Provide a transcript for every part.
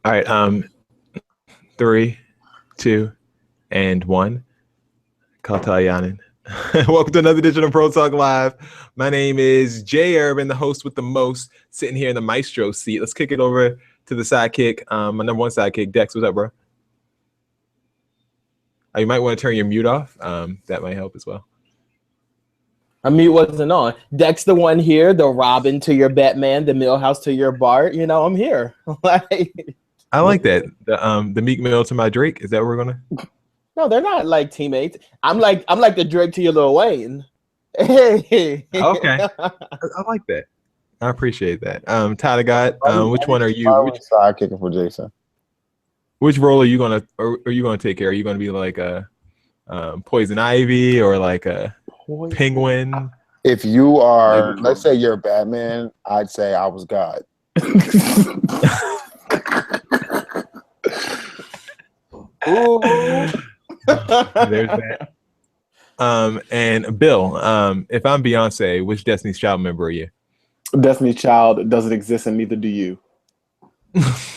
All right. 3, 2, and 1. Kaltayanin. Welcome to another edition of Pro Talk Live. My name is Jay Urban, the host with the most, sitting here in the maestro seat. Let's kick it over to the sidekick. My number one sidekick, Dex. What's up, bro? You might want to turn your mute off. That might help as well. My mute wasn't on. Dex, the one here, the Robin to your Batman, the Millhouse to your Bart. You know, I'm here. I like that. The Meek Mill to my Drake. Is that what we're gonna? No, they're not like teammates. I'm like the Drake to your Lil Wayne. Hey. Okay, I like that. I appreciate that. Tyler God, which one are you? Which sidekicking for Jason? Which role are you gonna take care? Are you gonna be like a Poison Ivy or like a Penguin? If you are, let's say you're Batman, I'd say I was God. Ooh. There's that. And Bill, if I'm Beyonce, which Destiny's Child member are you? Destiny's Child doesn't exist, and neither do you.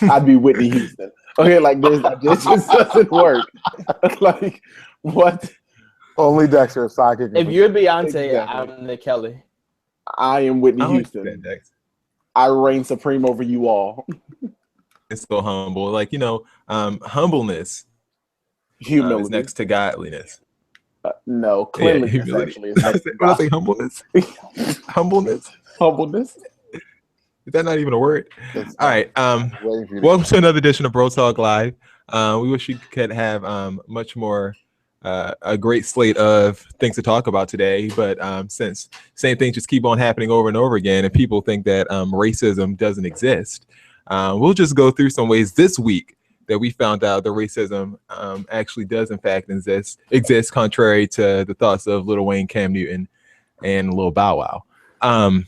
I'd be Whitney Houston. Okay, like this just doesn't work. Like what? Only Dexter is sidekick. If you're Beyonce, I'm Nick Kelly. I am Whitney Houston. That, I reign supreme over you all. It's so humble, like humbleness. Humility is next to godliness. No, cleanliness actually. Is next to when I say humbleness, humbleness. Is that not even a word? All right. Welcome to another edition of Bro Talk Live. We wish we could have much more a great slate of things to talk about today, but since same things just keep on happening over and over again, and people think that racism doesn't exist, we'll just go through some ways this week that we found out that racism actually does in fact exist, contrary to the thoughts of Lil Wayne, Cam Newton, and Lil Bow Wow.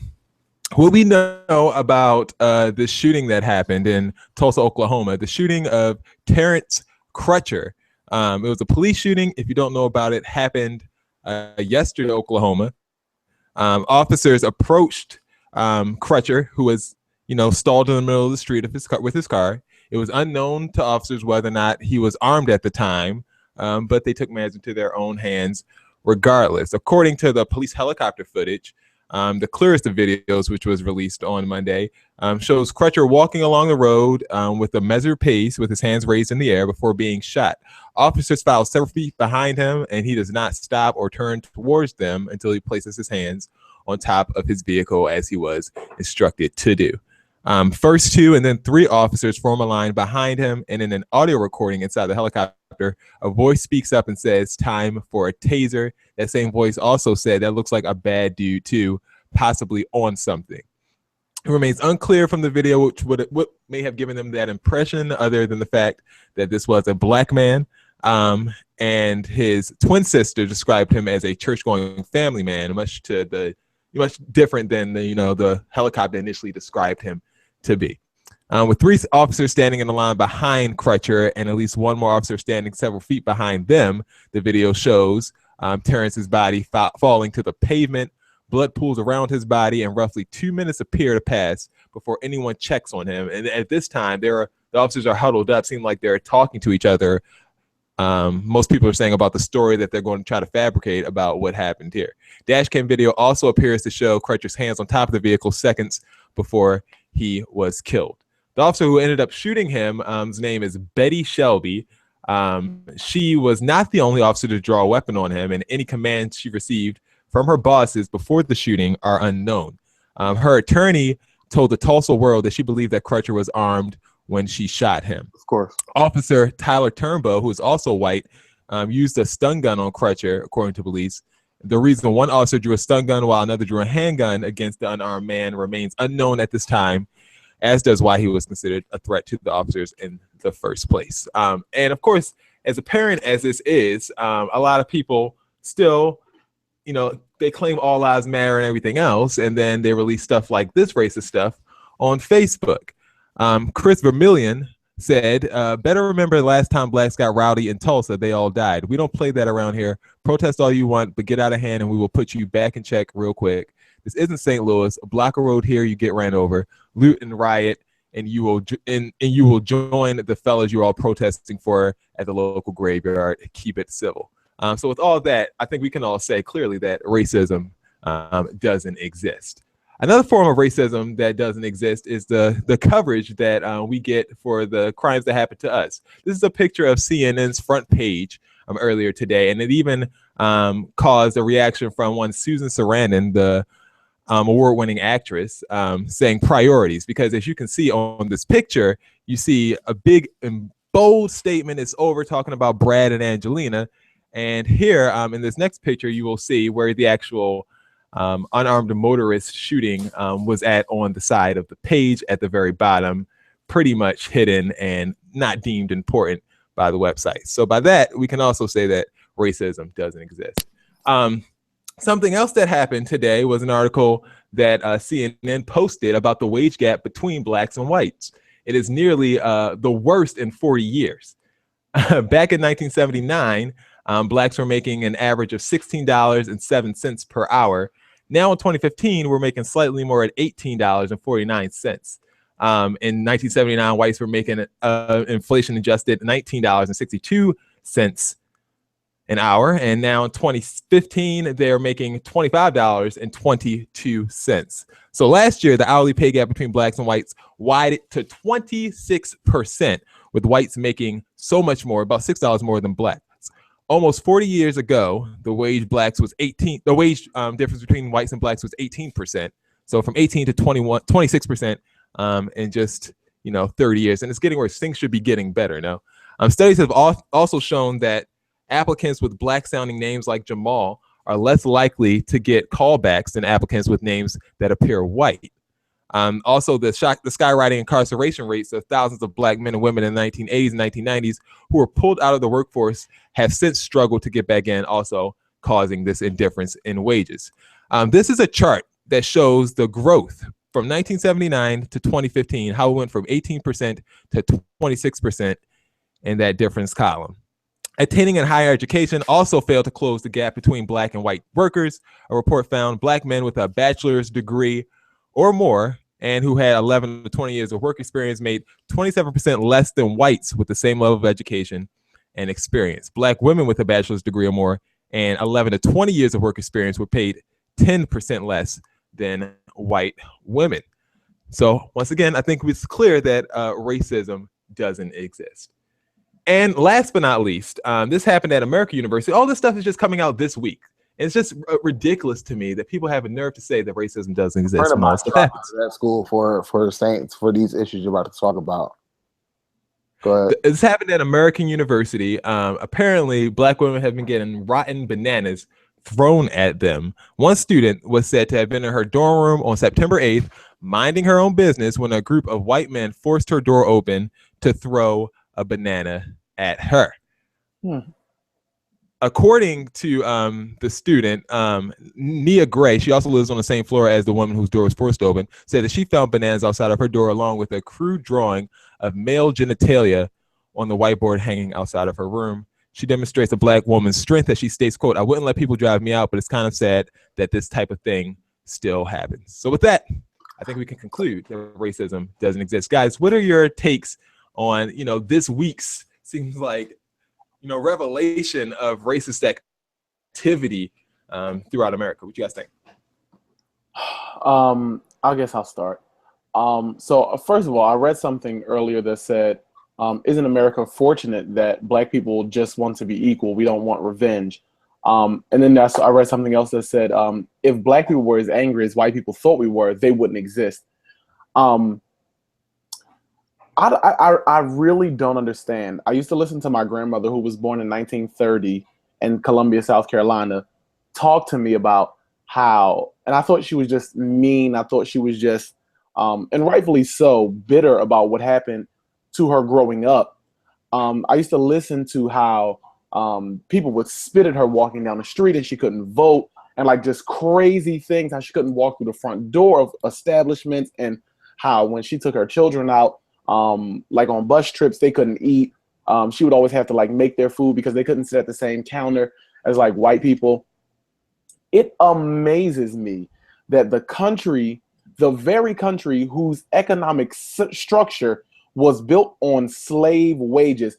What we know about the shooting that happened in Tulsa, Oklahoma, the shooting of Terrence Crutcher. It was a police shooting. If you don't know about it, happened yesterday in Oklahoma. Officers approached Crutcher, who was, stalled in the middle of the street with his car. It was unknown to officers whether or not he was armed at the time, but they took matters into their own hands regardless. According to the police helicopter footage, the clearest of videos, which was released on Monday, shows Crutcher walking along the road with a measured pace with his hands raised in the air before being shot. Officers filed several feet behind him, and he does not stop or turn towards them until he places his hands on top of his vehicle as he was instructed to do. First 2 and then 3 officers form a line behind him, and in an audio recording inside the helicopter, a voice speaks up and says, "Time for a taser." That same voice also said, "That looks like a bad dude too, possibly on something." It remains unclear from the video what may have given them that impression, other than the fact that this was a black man, and his twin sister described him as a church-going family man, much different than the helicopter initially described him to be. With 3 officers standing in the line behind Crutcher and at least one more officer standing several feet behind them, the video shows Terrence's body falling to the pavement. Blood pools around his body, and roughly 2 minutes appear to pass before anyone checks on him. And at this time, the officers are huddled up, seem like they're talking to each other. Most people are saying about the story that they're going to try to fabricate about what happened here. Dashcam video also appears to show Crutcher's hands on top of the vehicle seconds before he was killed. The officer who ended up shooting him, his name is Betty Shelby. She was not the only officer to draw a weapon on him, and any commands she received from her bosses before the shooting are unknown. Her attorney told the Tulsa World that she believed that Crutcher was armed when she shot him. Of course. Officer Tyler Turnbow, who is also white, used a stun gun on Crutcher, according to police. The reason one officer drew a stun gun while another drew a handgun against the unarmed man remains unknown at this time, as does why he was considered a threat to the officers in the first place. And of course, as apparent as this is, a lot of people still, they claim all lives matter and everything else, and then they release stuff like this racist stuff on Facebook. Chris Vermillion said, "Better remember the last time blacks got rowdy in Tulsa, they all died. We don't play that around here. Protest all you want, but get out of hand and we will put you back in check real quick. This isn't St. Louis. A block of road here, you get ran over. Loot and riot, and you will join the fellas you're all protesting for at the local graveyard. Keep it civil. So with all that, I think we can all say clearly that racism doesn't exist. Another form of racism that doesn't exist is the coverage that we get for the crimes that happen to us. This is a picture of CNN's front page earlier today, and it even caused a reaction from one Susan Sarandon, the award-winning actress, saying priorities, because as you can see on this picture, you see a big and bold statement is over talking about Brad and Angelina. And here in this next picture, you will see where the actual unarmed motorist shooting was at on the side of the page at the very bottom, pretty much hidden and not deemed important by the website. So by that, we can also say that racism doesn't exist. Something else that happened today was an article that CNN posted about the wage gap between blacks and whites. It is nearly the worst in 40 years. Back in 1979, blacks were making an average of $16.07 per hour. Now in 2015, we're making slightly more at $18.49. In 1979, whites were making inflation adjusted $19.62 an hour, and now in 2015 they're making $25.22. So last year the hourly pay gap between blacks and whites widened to 26%, with whites making so much more, about $6 more than blacks. Almost 40 years ago, the wage difference between whites and blacks was 18%. So from 18 to 26% in just 30 years, and it's getting worse. Things should be getting better now. Studies have also shown that applicants with black sounding names like Jamal are less likely to get callbacks than applicants with names that appear white. Also, the skyrocketing incarceration rates of thousands of black men and women in the 1980s and 1990s who were pulled out of the workforce have since struggled to get back in, also causing this indifference in wages. This is a chart that shows the growth from 1979 to 2015, how it went from 18% to 26% in that difference column. Attaining in higher education also failed to close the gap between black and white workers. A report found black men with a bachelor's degree or more and who had 11 to 20 years of work experience made 27% less than whites with the same level of education and experience. Black women with a bachelor's degree or more and 11 to 20 years of work experience were paid 10% less than white women. So once again, I think it's clear that racism doesn't exist. And last but not least, this happened at American University. All this stuff is just coming out this week. It's just ridiculous to me that people have a nerve to say that racism doesn't exist. Heard about that school for the Saints for these issues you're about to talk about. Go ahead. This happened at American University. Apparently, black women have been getting rotten bananas thrown at them. One student was said to have been in her dorm room on September 8th, minding her own business, when a group of white men forced her door open to throw a banana at her. According to the student, Nia Gray, she also lives on the same floor as the woman whose door was forced open, said that she found bananas outside of her door along with a crude drawing of male genitalia on the whiteboard hanging outside of her room. She demonstrates a black woman's strength as she states, quote, "I wouldn't let people drive me out, but it's kind of sad that this type of thing still happens." So with that, I think we can conclude that racism doesn't exist. Guys, what are your takes on, this week's, seems like, revelation of racist activity throughout America? What you guys think? I guess I'll start. So first of all, I read something earlier that said, isn't America fortunate that black people just want to be equal? We don't want revenge. And then I read something else that said, if black people were as angry as white people thought we were, they wouldn't exist. I really don't understand. I used to listen to my grandmother, who was born in 1930 in Columbia, South Carolina, talk to me about how, and I thought she was just mean. I thought she was just, and rightfully so, bitter about what happened to her growing up. I used to listen to how people would spit at her walking down the street and she couldn't vote, and like just crazy things, how she couldn't walk through the front door of establishments, and how when she took her children out, like on bus trips, they couldn't eat. She would always have to like make their food because they couldn't sit at the same counter as like white people. It amazes me that the country the very country whose economic structure was built on slave wages.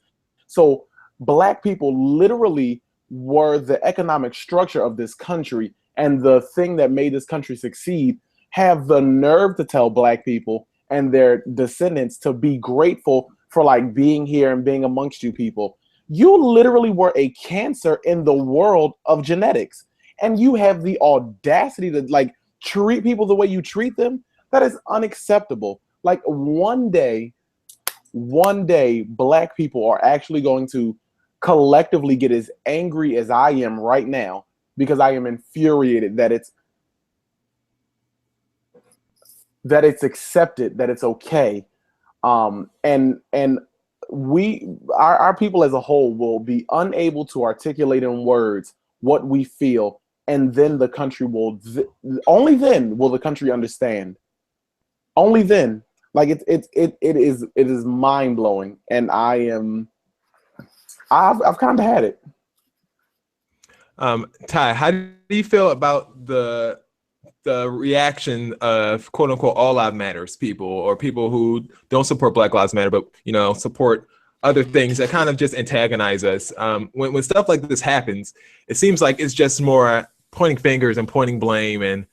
So Black people literally were the economic structure of this country, and the thing that made this country succeed. Have the nerve to tell Black people and their descendants to be grateful for like being here and being amongst you people. You literally were a cancer in the world of genetics, and you have the audacity to like treat people the way you treat them. That is unacceptable. Like one day Black people are actually going to collectively get as angry as I am right now, because I am infuriated that it's accepted, that it's okay. And our people as a whole will be unable to articulate in words what we feel, and then the country will only then will the country understand. Only then. Like it is mind blowing, and I've kind of had it. Ty, how do you feel about the reaction of quote unquote all lives matters people, or people who don't support Black Lives Matter, but support other things that kind of just antagonize us? When stuff like this happens, it seems like it's just more pointing fingers and pointing blame and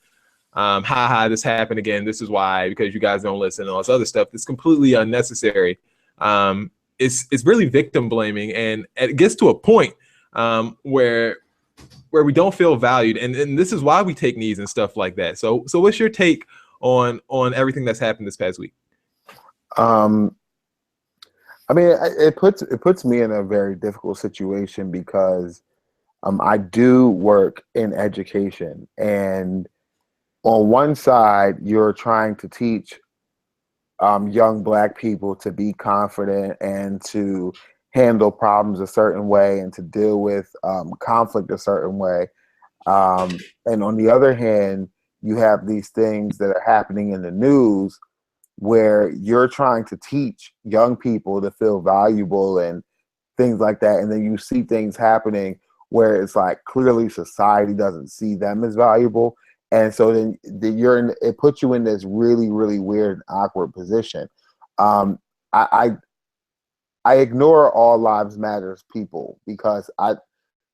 this happened again. This is why, because you guys don't listen and all this other stuff. It's completely unnecessary. It's really victim blaming, and it gets to a point where we don't feel valued, and this is why we take knees and stuff like that. So what's your take on everything that's happened this past week? I mean, it puts me in a very difficult situation, because I do work in education, and on one side, you're trying to teach young Black people to be confident and to handle problems a certain way and to deal with conflict a certain way. And on the other hand, you have these things that are happening in the news where you're trying to teach young people to feel valuable and things like that. And then you see things happening where it's like clearly society doesn't see them as valuable. And so then it puts you in this really, really weird and awkward position. I ignore all lives matters people, because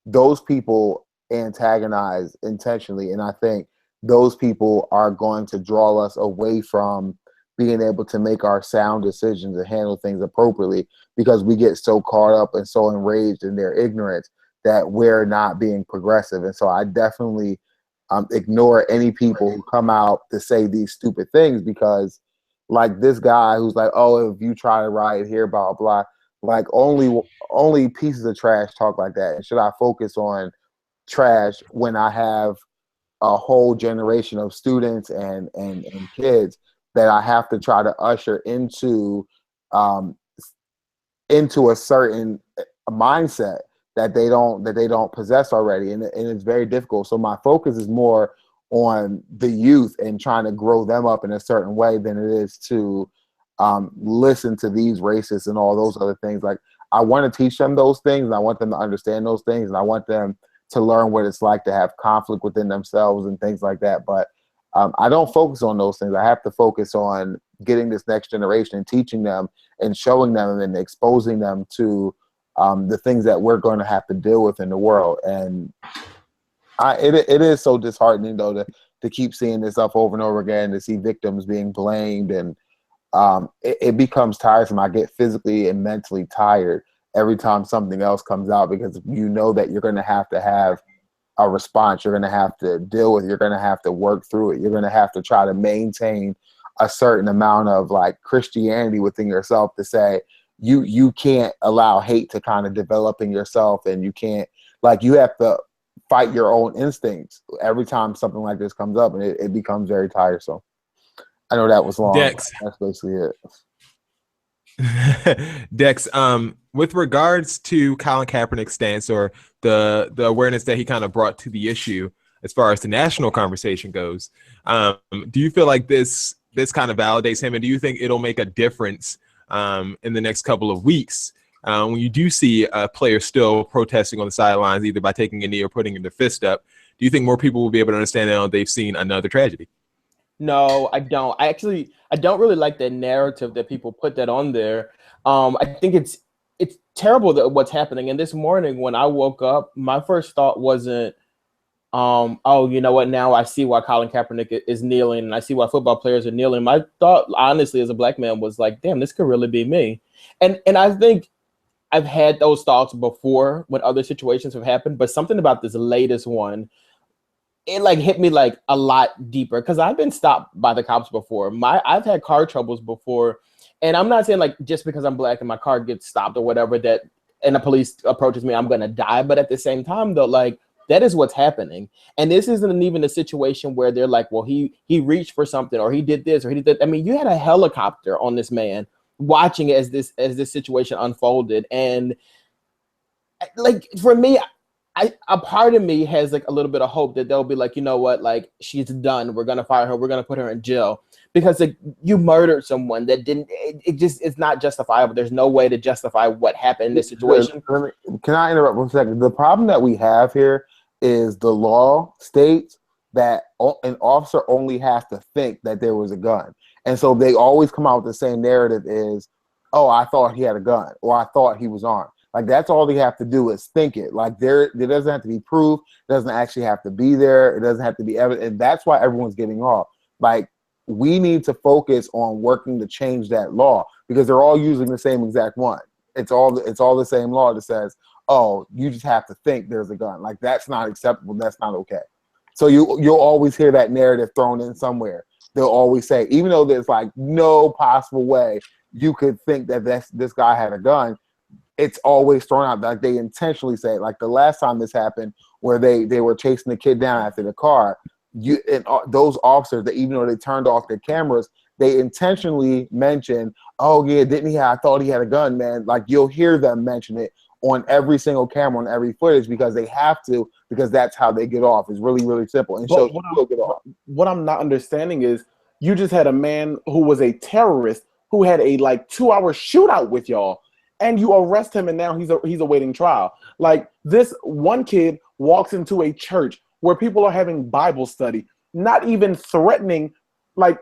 those people antagonize intentionally, and I think those people are going to draw us away from being able to make our sound decisions and handle things appropriately, because we get so caught up and so enraged in their ignorance that we're not being progressive. And so I definitely ignore any people who come out to say these stupid things, because like this guy who's like, oh, if you try to riot here, blah, blah, like only pieces of trash talk like that. And should I focus on trash when I have a whole generation of students and kids that I have to try to usher into a certain mindset that they don't possess already, and it's very difficult. So my focus is more on the youth and trying to grow them up in a certain way than it is to listen to these racists and all those other things. Like, I want to teach them those things, and I want them to understand those things, and I want them to learn what it's like to have conflict within themselves and things like that. But I don't focus on those things. I have to focus on getting this next generation and teaching them and showing them and exposing them to the things that we're going to have to deal with in the world. And it is so disheartening, though, to keep seeing this stuff over and over again, to see victims being blamed, and it becomes tiresome. I get physically and mentally tired every time something else comes out, because you know that you're going to have a response. You're going to have to deal with. You're going to have to work through it. You're going to have to try to maintain a certain amount of like Christianity within yourself to say, you can't allow hate to kind of develop in yourself, and you can't, like, you have to fight your own instincts every time something like this comes up, and it becomes very tiresome. I know that was long. Dex. That's basically it. Dex, with regards to Colin Kaepernick's stance, or the awareness that he kind of brought to the issue as far as the national conversation goes, do you feel like this kind of validates him, and do you think it'll make a difference in the next couple of weeks when you do see players still protesting on the sidelines, either by taking a knee or putting their fist up? Do you think more people will be able to understand that they've seen another tragedy? No, I don't. I don't really like the narrative that people put that on there. I think it's terrible that what's happening. And this morning when I woke up, my first thought wasn't, oh, you know what? Now I see why Colin Kaepernick is kneeling, and I see why football players are kneeling. My thought, honestly, as a black man, was like, damn, this could really be me. And I think I've had those thoughts before when other situations have happened, but something about this latest one, it like hit me like a lot deeper because I've been stopped by the cops before. I've had car troubles before, and I'm not saying like just because I'm black and my car gets stopped or whatever that and the police approaches me, I'm gonna die. But at the same time, though, like that is what's happening, and this isn't even a situation where they're like, well, he reached for something or he did this or he did that. I mean, you had a helicopter on this man watching as this situation unfolded, and like for me, a part of me has like a little bit of hope that they'll be like, you know what, like she's done. We're gonna fire her. We're gonna put her in jail because like you murdered someone that didn't. It just it's not justifiable. There's no way to justify what happened in this situation. Can I interrupt 1 second? The problem that we have here is the law states that an officer only has to think that there was a gun, and so they always come out with the same narrative: is, oh, I thought he had a gun, or I thought he was armed. Like that's all they have to do is think it. Like there doesn't have to be proof. It doesn't actually have to be there. It doesn't have to be evidence. And that's why everyone's getting off. Like we need to focus on working to change that law because they're all using the same exact one. It's all the same law that says, oh, you just have to think there's a gun. Like that's not acceptable. That's not okay. So you'll always hear that narrative thrown in somewhere. They'll always say, even though there's like no possible way you could think that this guy had a gun, it's always thrown out. Like they intentionally say, like the last time this happened, where they were chasing the kid down after the car. Those officers, that even though they turned off their cameras, they intentionally mention, "Oh yeah, didn't he? I thought he had a gun, man." Like you'll hear them mention it on every single camera, on every footage, because they have to, because that's how they get off. It's really, really simple, and shows will get off. What I'm not understanding is you just had a man who was a terrorist who had a like 2-hour shootout with y'all. And you arrest him, and now he's awaiting trial. Like this one kid walks into a church where people are having Bible study, not even threatening, like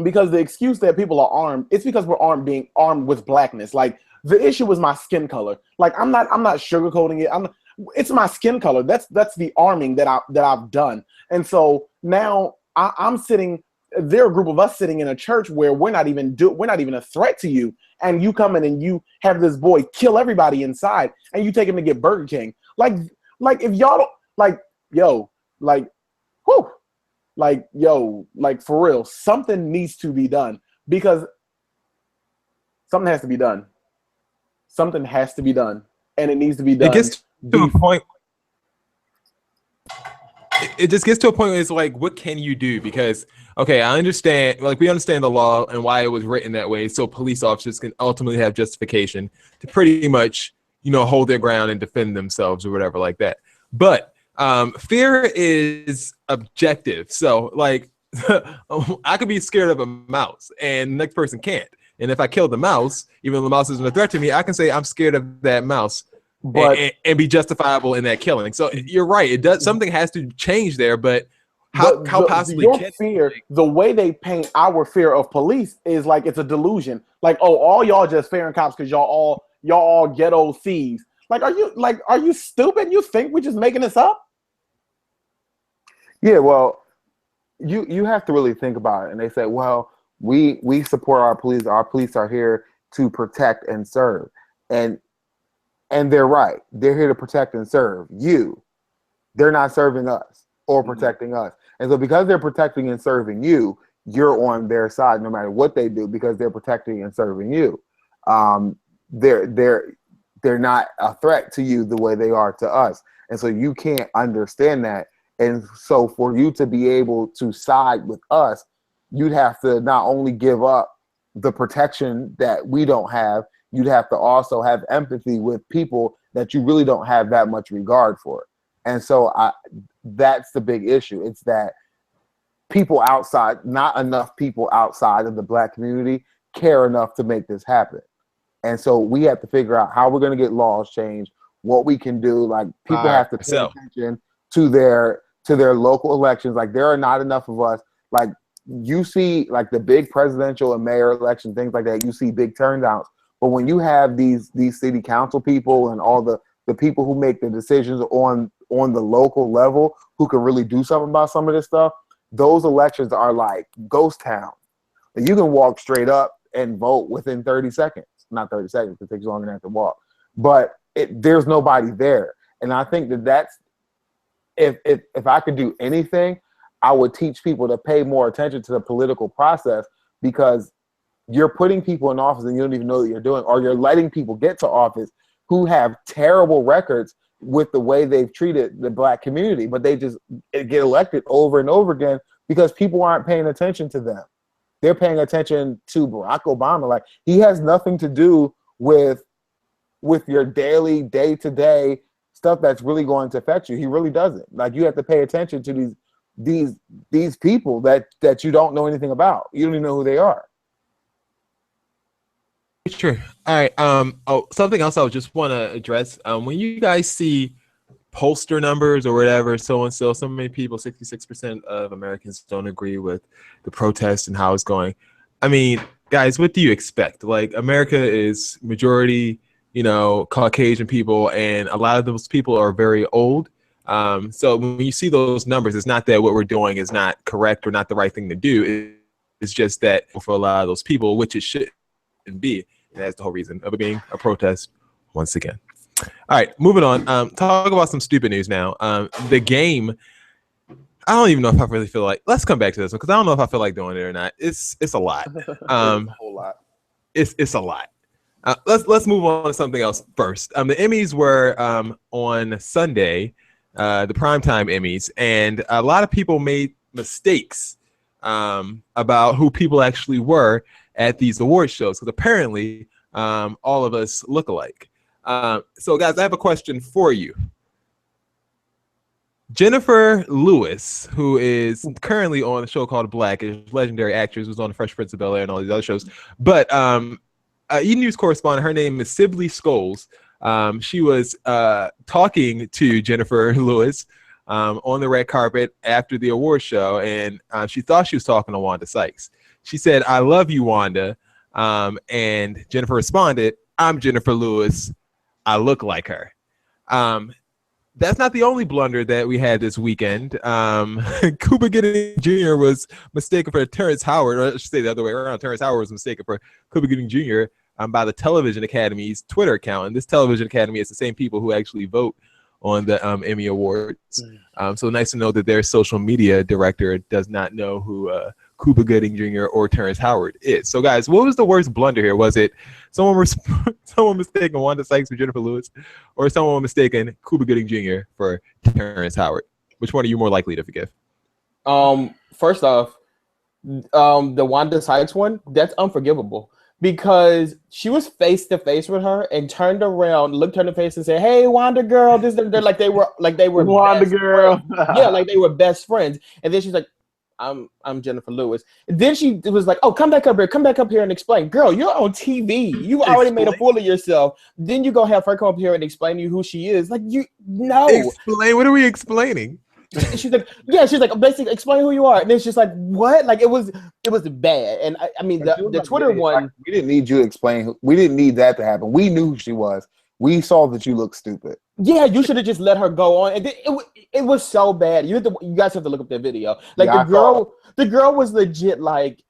because the excuse that people are armed, it's because we're being armed with blackness. Like the issue is my skin color. Like I'm not sugarcoating it. It's my skin color. That's the arming that I've done. And so now I'm sitting. There are a group of us sitting in a church where we're not even a threat to you, and you come in and you have this boy kill everybody inside, and you take him to get Burger King. Like if y'all don't like, yo, like, whew, like, yo, like for real, something needs to be done because something has to be done. Something has to be done, and it needs to be done. It gets to a point. It just gets to a point where it's like, what can you do? Because, okay, I understand, like we understand the law and why it was written that way, so police officers can ultimately have justification to pretty much, hold their ground and defend themselves or whatever like that. But fear is objective. So, like, I could be scared of a mouse and the next person can't. And if I kill the mouse, even though the mouse isn't a threat to me, I can say I'm scared of that mouse. But and be justifiable in that killing. So you're right. It does. Something has to change there. But how possibly your fear? The way they paint our fear of police is like it's a delusion. Like, oh, all y'all just fearing cops because y'all all ghetto thieves. Like, are you stupid? You think we're just making this up? Yeah. Well, you have to really think about it. And they say, well, we support our police. Our police are here to protect and serve. And they're right. They're here to protect and serve you. They're not serving us or protecting us. And so because they're protecting and serving you, you're on their side no matter what they do because they're protecting and serving you. They're not a threat to you the way they are to us. And so you can't understand that. And so for you to be able to side with us, you'd have to not only give up the protection that we don't have, you'd have to also have empathy with people that you really don't have that much regard for. And so that's the big issue. It's that people outside, not enough people outside of the Black community care enough to make this happen. And so we have to figure out how we're going to get laws changed, what we can do. Like people have to pay attention to their local elections. Like there are not enough of us. Like you see like the big presidential and mayor election, things like that, you see big turnouts. But when you have these city council people and all the people who make the decisions on the local level who can really do something about some of this stuff, those elections are like ghost town. You can walk straight up and vote within 30 seconds. Not 30 seconds, it takes longer than that to walk. But there's nobody there. And I think that's, if I could do anything, I would teach people to pay more attention to the political process, because you're putting people in office and you don't even know that you're doing, or you're letting people get to office who have terrible records with the way they've treated the Black community, but they just get elected over and over again because people aren't paying attention to them. They're paying attention to Barack Obama. Like, he has nothing to do with your daily, day-to-day stuff that's really going to affect you. He really doesn't. Like, you have to pay attention to these people that you don't know anything about. You don't even know who they are. Sure. All right. Something else I just want to address. When you guys see pollster numbers or whatever, so many people, 66% of Americans don't agree with the protest and how it's going. I mean, guys, what do you expect? Like, America is majority, Caucasian people, and a lot of those people are very old. So when you see those numbers, it's not that what we're doing is not correct or not the right thing to do. It's just that for a lot of those people, which it shouldn't be. And that's the whole reason of it being a protest once again. All right, moving on. Talk about some stupid news now. The game, I don't even know if I really feel like, let's come back to this one because I don't know if I feel like doing it or not. It's a lot. It's a whole lot. It's a lot. Let's move on to something else first. The Emmys were on Sunday, the primetime Emmys, and a lot of people made mistakes about who people actually were at these award shows, because apparently all of us look alike. So guys, I have a question for you. Jennifer Lewis, who is currently on a show called Black, is a legendary actress, who's on the Fresh Prince of Bel-Air and all these other shows. But E! News correspondent, her name is Sibley Scholes. She was talking to Jennifer Lewis on the red carpet after the award show, and she thought she was talking to Wanda Sykes. She said, "I love you, Wanda." And Jennifer responded, "I'm Jennifer Lewis. I look like her." That's not the only blunder that we had this weekend. Cuba Gooding Jr. was mistaken for Terrence Howard, or I should say the other way around. Terrence Howard was mistaken for Cuba Gooding Jr. By the Television Academy's Twitter account. And this Television Academy is the same people who actually vote on the Emmy Awards. So nice to know that their social media director does not know who Cuba Gooding Jr. or Terrence Howard is. So guys, what was the worst blunder here? Was it someone mistaken Wanda Sykes for Jennifer Lewis, or someone mistaken Cuba Gooding Jr. for Terrence Howard? Which one are you more likely to forgive? First off, the Wanda Sykes one, that's unforgivable, because she was face to face with her and turned around, looked her in the face and said, "Hey, Wanda girl," they're like they were Wanda girl. Yeah, like they were best friends. And then she's like, I'm Jennifer Lewis. And then she was like, "Oh, come back up here and explain." Girl, you're on TV. You already made a fool of yourself. Then you gonna have her come up here and explain to you who she is. Like, explain. What are we explaining? She's like, basically explain who you are. And it's just like, what? Like, it was bad. And I mean, the Twitter one, like, we didn't need you to explain. We didn't need that to happen. We knew who she was. We saw that you looked stupid. Yeah, you should have just let her go on. And it was so bad. You guys have to look up that video. Like, the girl was legit. Like,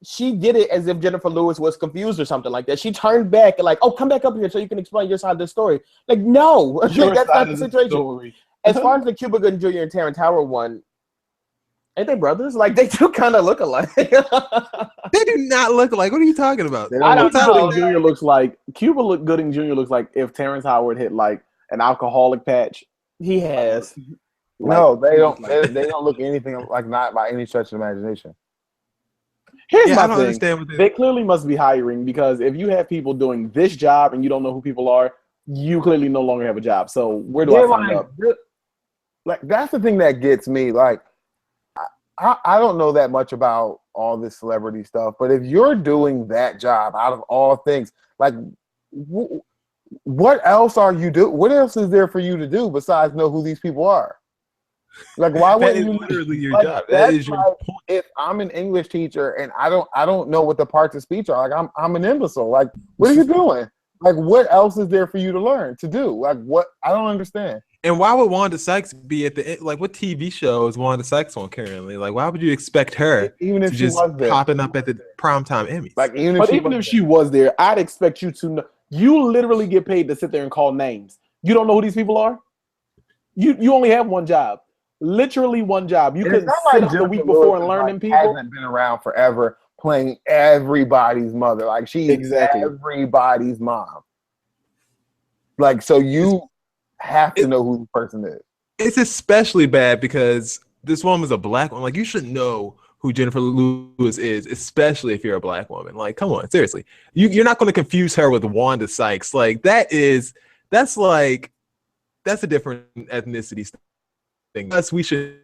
she did it as if Jennifer Lewis was confused or something like that. She turned back and like, "Oh, come back up here so you can explain your side of the story." Like, no, that's not the situation. As far as the Cuba Gooding Jr. and Terrence Howard one, ain't they brothers? Like, they do kind of look alike. They do not look alike. What are you talking about? Cuba Gooding Jr. looks like if Terrence Howard hit like an alcoholic patch. He has. No, they don't. They don't look anything like, not by any stretch of imagination. Here's my thing. They clearly must be hiring, because if you have people doing this job and you don't know who people are, you clearly no longer have a job. So where do I sign up? Like, that's the thing that gets me. Like, I don't know that much about all this celebrity stuff, but if you're doing that job out of all things, like, what else are you doing? What else is there for you to do besides know who these people are? Like, why That wouldn't is you literally your like, job. That is your like, point. if I'm an English teacher and I don't know what the parts of speech are, like I'm an imbecile. Like, what are you doing? Like, what else is there for you to learn to do? Like, what? I don't understand. And why would Wanda Sykes be at the end? Like, what TV show is Wanda Sykes on currently? Like, why would you expect her Even if to she just was there, popping up at the primetime Emmys? like even If she was there, I'd expect you to know. You literally get paid to sit there and call names. You don't know who these people are. You only have one job, literally one job. You couldn't sit up the week before and learn them people. Hasn't been around forever, playing everybody's mother. Like, she's everybody's mom. Like, so you have to know who the person is. It's especially bad because this woman's a black woman. Like, you should know who Jennifer Lewis is, especially if you're a black woman. Like, come on, seriously. You're not going to confuse her with Wanda Sykes. Like, that's a different ethnicity thing. Plus, we should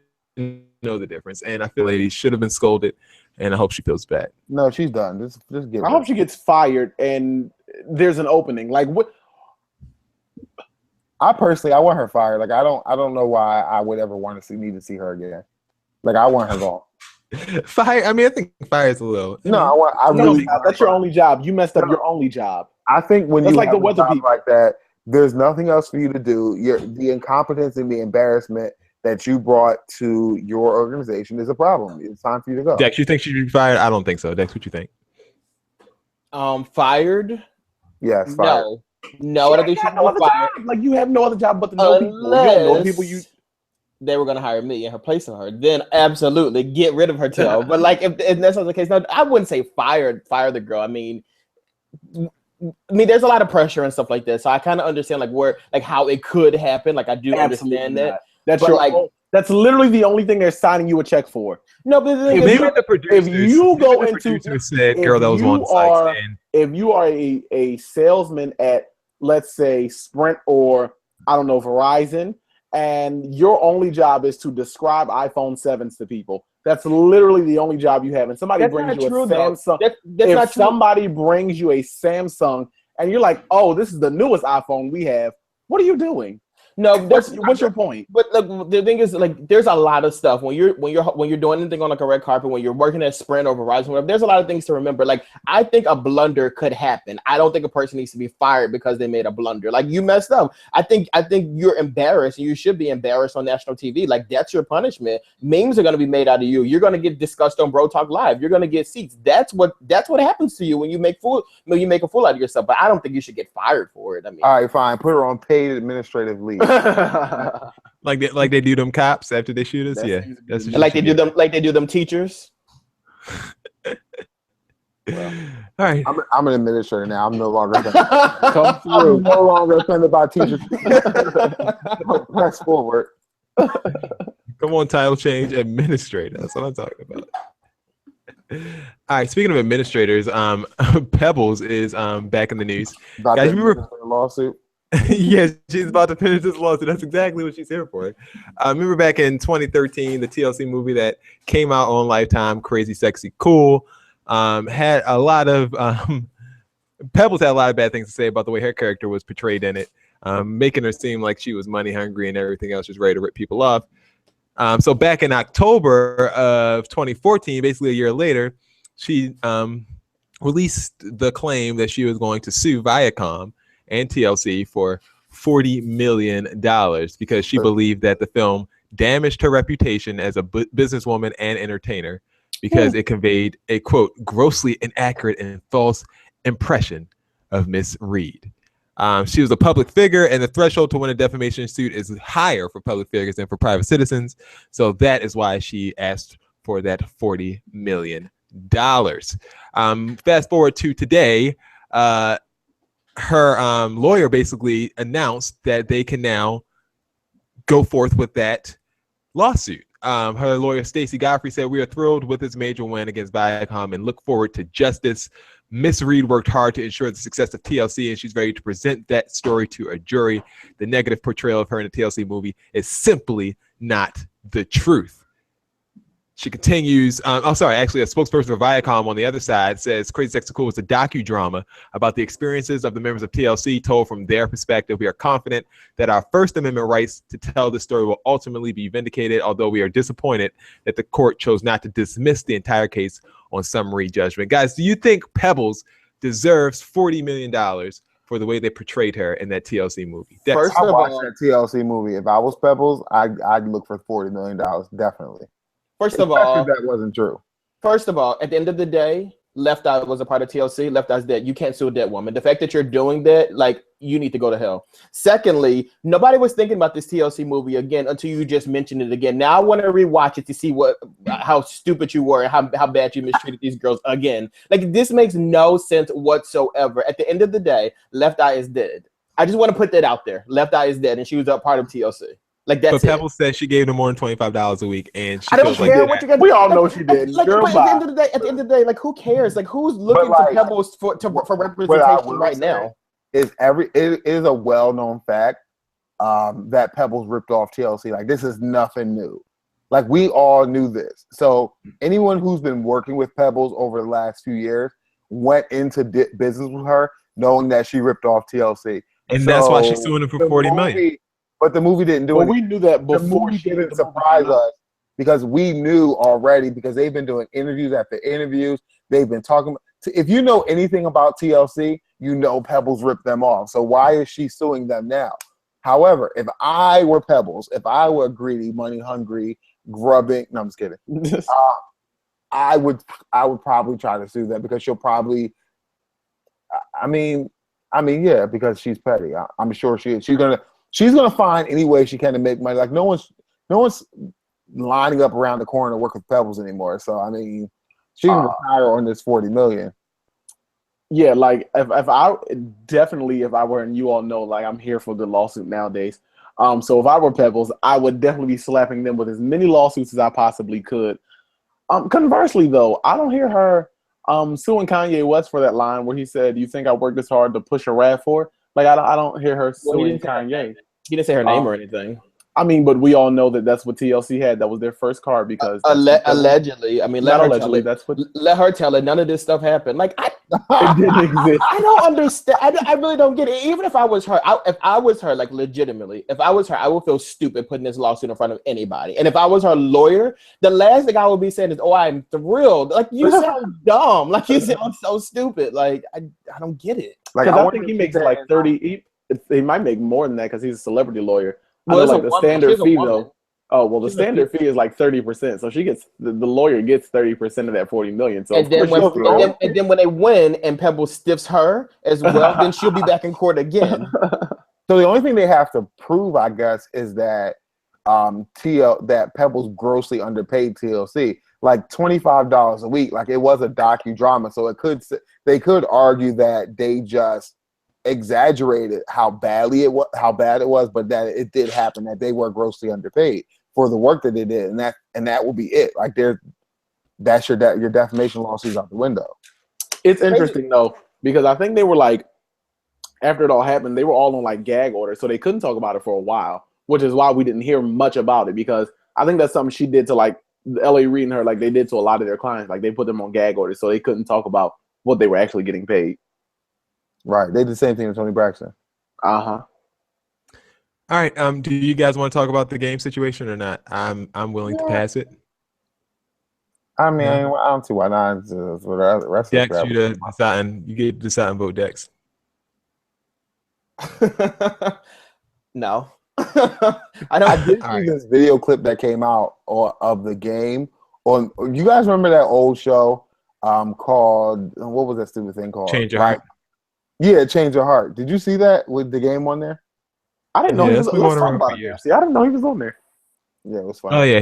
know the difference. And I feel like she should have been scolded, and I hope she feels bad. No, she's done. Just get. I hope she gets fired and there's an opening. Like, what? I personally, I want her fired. Like, I don't know why I would ever want to need to see her again. Like, I want her gone. Fire. I mean, I think fire is a little. That's your only job. You messed up your only job. I think when you like have the weather people like that, there's nothing else for you to do. The incompetence and the embarrassment that you brought to your organization is a problem. It's time for you to go. Dex, you think she should be fired? I don't think so. Dex, what you think? Fired? Yes, fired. No, I don't think she should be fired. Like, you have no other job but to know people. You don't know the people you. They were gonna hire me in her place of her. Then absolutely get rid of her too. But like, if that's not the case, no, I wouldn't say fire the girl. I mean, there's a lot of pressure and stuff like that. So I kind of understand like how it could happen. Like, I do understand that. That's literally the only thing they're signing you a check for. No, but if you go into if you are a salesman at, let's say, Sprint or I don't know, Verizon, and your only job is to describe iPhone 7s to people, that's literally the only job you have. And somebody brings you a Samsung. If somebody brings you a Samsung and you're like, oh, this is the newest iPhone we have, what are you doing? No, what's your point? But look, the thing is, like, there's a lot of stuff when you're doing anything on like a red carpet, when you're working at Sprint or Verizon, whatever. There's a lot of things to remember. Like, I think a blunder could happen. I don't think a person needs to be fired because they made a blunder. Like, you messed up. I think you're embarrassed, and you should be embarrassed on national TV. Like, that's your punishment. Memes are going to be made out of you. You're going to get discussed on Bro Talk Live. You're going to get seats. That's what happens to you when you make a fool out of yourself. But I don't think you should get fired for it. I mean, all right, fine. Put her on paid administrative leave. like they do them cops after they shoot us. That's like they do them teachers. Well, all right, I'm an administrator now. I'm no longer I'm no longer offended by teachers. Press forward. Come on, title change, administrator. That's what I'm talking about. All right, speaking of administrators, Pebbles is back in the news. Guys, remember a lawsuit? Yes, she's about to finish this lawsuit. That's exactly what she's here for. Remember back in 2013, the TLC movie that came out on Lifetime, Crazy, Sexy, Cool, had a lot of Pebbles had a lot of bad things to say about the way her character was portrayed in it, making her seem like she was money hungry and everything else, just ready to rip people off. So back in October of 2014, basically a year later, she released the claim that she was going to sue Viacom and TLC for $40 million because she believed that the film damaged her reputation as a businesswoman and entertainer because it conveyed a, quote, grossly inaccurate and false impression of Miss Reed. She was a public figure, and the threshold to win a defamation suit is higher for public figures than for private citizens. So that is why she asked for that $40 million. Fast forward to today, her lawyer basically announced that they can now go forth with that lawsuit. Her lawyer, Stacey Godfrey, said, "We are thrilled with this major win against Viacom and look forward to justice. Miss Reed worked hard to ensure the success of TLC, and she's ready to present that story to a jury. The negative portrayal of her in the TLC movie is simply not the truth." She continues. Actually, a spokesperson for Viacom on the other side says Crazy Sexy Cool was a docudrama about the experiences of the members of TLC told from their perspective. We are confident that our First Amendment rights to tell this story will ultimately be vindicated, although we are disappointed that the court chose not to dismiss the entire case on summary judgment. Guys, do you think Pebbles deserves $40 million for the way they portrayed her in that TLC movie? First of all, that TLC movie. If I was Pebbles, I'd look for $40 million, definitely. First of all, that wasn't true. First of all, at the end of the day, Left Eye was a part of TLC. Left Eye's dead. You can't sue a dead woman. The fact that you're doing that, like, you need to go to hell. Secondly, nobody was thinking about this TLC movie again until you just mentioned it again. Now I want to rewatch it to see how stupid you were and how bad you mistreated these girls again. Like, this makes no sense whatsoever. At the end of the day, Left Eye is dead. I just want to put that out there. Left Eye is dead, and she was a part of TLC. Like, that's but Pebbles said she gave them more than $25 a week, and she I don't care what you're gonna. We all know she did. Like, at the end of the day, like, who cares? Like, who's looking to Pebbles for representation right now? It is a well-known fact that Pebbles ripped off TLC. Like, this is nothing new. Like, we all knew this. So anyone who's been working with Pebbles over the last few years went into business with her knowing that she ripped off TLC, and that's why she's suing him for $40 million. But the movie didn't do it. We knew that before. The movie didn't surprise us because we knew already, because they've been doing interviews after interviews. They've been talking. If you know anything about TLC, you know Pebbles ripped them off. So why is she suing them now? However, if I were Pebbles, if I were greedy, money hungry, grubbing, no, I'm just kidding. I would probably try to sue them because she'll probably. I mean, yeah, because she's petty. I'm sure she is. She's gonna find any way she can to make money. Like, no one's lining up around the corner to work with Pebbles anymore. So I mean, she can retire on this $40 million. Yeah, like if I were, and you all know, like, I'm here for the lawsuit nowadays. So if I were Pebbles, I would definitely be slapping them with as many lawsuits as I possibly could. Conversely, though, I don't hear her suing Kanye West for that line where he said, "You think I worked this hard to push a rat for?" Like, I don't hear her suing Kanye. He didn't say her name or anything. I mean, but we all know that that's what TLC had. That was their first card because allegedly. I mean, let her tell it. None of this stuff happened. Like, it didn't exist. I don't understand. I really don't get it. Even if I was her, like, legitimately, if I was her, I would feel stupid putting this lawsuit in front of anybody. And if I was her lawyer, the last thing I would be saying is, "Oh, I'm thrilled." Like, you sound dumb. Like, you sound so stupid. Like, I don't get it. Like, I think he makes like 30. He might make more than that because he's a celebrity lawyer. Well, like the standard fee though. Oh well, the standard fee is like 30%. So she gets the lawyer gets 30% of that $40 million. So and then when they win and Pebbles stiffs her as well, then she'll be back in court again. So the only thing they have to prove, I guess, is that that Pebbles grossly underpaid TLC, like $25 a week. Like, it was a docudrama, so they could argue that they just exaggerated how bad it was, but that it did happen, that they were grossly underpaid for the work that they did, and that will be it. Like, your defamation lawsuit's out the window. It's interesting though, because I think they were like, after it all happened, they were all on like gag order, so they couldn't talk about it for a while, which is why we didn't hear much about it, because I think that's something she did to like LA Reid and her, like they did to a lot of their clients, like they put them on gag orders so they couldn't talk about what they were actually getting paid. Right. They did the same thing to Tony Braxton. Uh-huh. All right. Do you guys want to talk about the game situation or not? I'm willing to pass it. I mean, I don't see why not. The rest Dex, you get to decide and vote Dex. No. I did see this video clip that came out of the game. You guys remember that old show called, what was that stupid thing called? Change Your Heart. Yeah, Change Your Heart. Did you see that with the game on there? I didn't know he was on there. See, I didn't know he was on there. Yeah, it was funny. Oh yeah,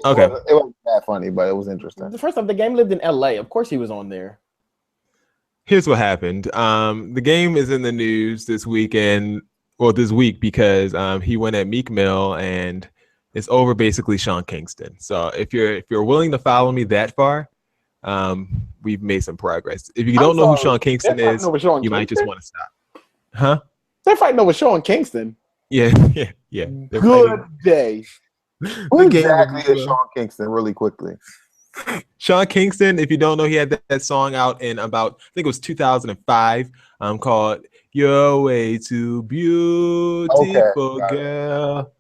okay. It wasn't that funny, but it was interesting. The first time the game lived in LA, of course he was on there. Here's what happened. The game is in the news this week because he went at Meek Mill and it's over basically Sean Kingston. So if you're willing to follow me that far, we've made some progress. If you don't know who Sean Kingston is, you might just want to stop. Huh? They're fighting over Sean Kingston. Yeah. Good day. Who exactly is Sean Kingston? Really quickly. Sean Kingston, if you don't know, he had that song out in about, I think it was 2005, called "You're Way Too Beautiful, Girl."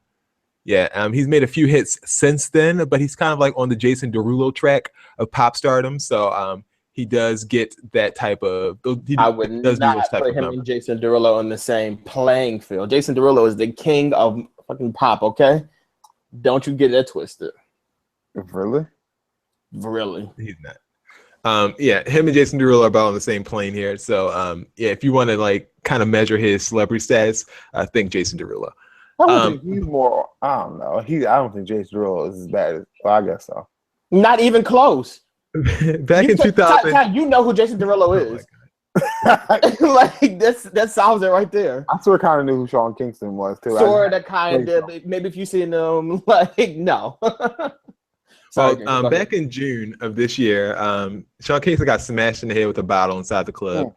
Yeah, he's made a few hits since then, but he's kind of like on the Jason Derulo track of pop stardom. So he does get that type of. I would not put him and Jason Derulo on the same playing field. Jason Derulo is the king of fucking pop. Okay, don't you get that twisted. Really? Really? He's not. Yeah, him and Jason Derulo are about on the same plane here. So yeah, if you want to like kind of measure his celebrity status, I think Jason Derulo. I think he's more. I don't know. I don't think Jason Derulo is as bad as. Well, I guess so. Not even close. Back in 2000, you know who Jason Derulo is. Like that solves it right there. I sort of kind of knew who Sean Kingston was too. Sort of, kind of. Maybe if you seen him, like no. So back in June of this year, Sean Kingston got smashed in the head with a bottle inside the club.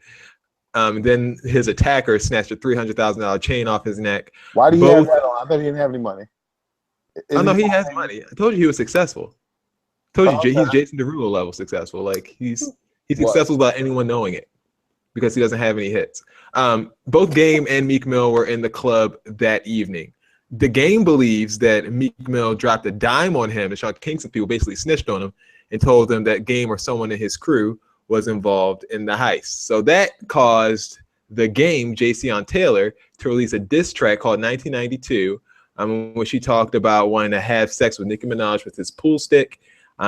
Then his attacker snatched a $300,000 chain off his neck. Why do you have that on? I thought he didn't have any money. Oh no, he has money. I told you he was successful. I told you he's Jason Derulo level successful. Like he's successful without anyone knowing it because he doesn't have any hits. Both Game and Meek Mill were in the club that evening. The Game believes that Meek Mill dropped a dime on him, and Sean Kingston people basically snitched on him and told them that Game or someone in his crew was involved in the heist. So that caused the Game, Jayceon Taylor, to release a diss track called 1992, where she talked about wanting to have sex with Nicki Minaj with his pool stick.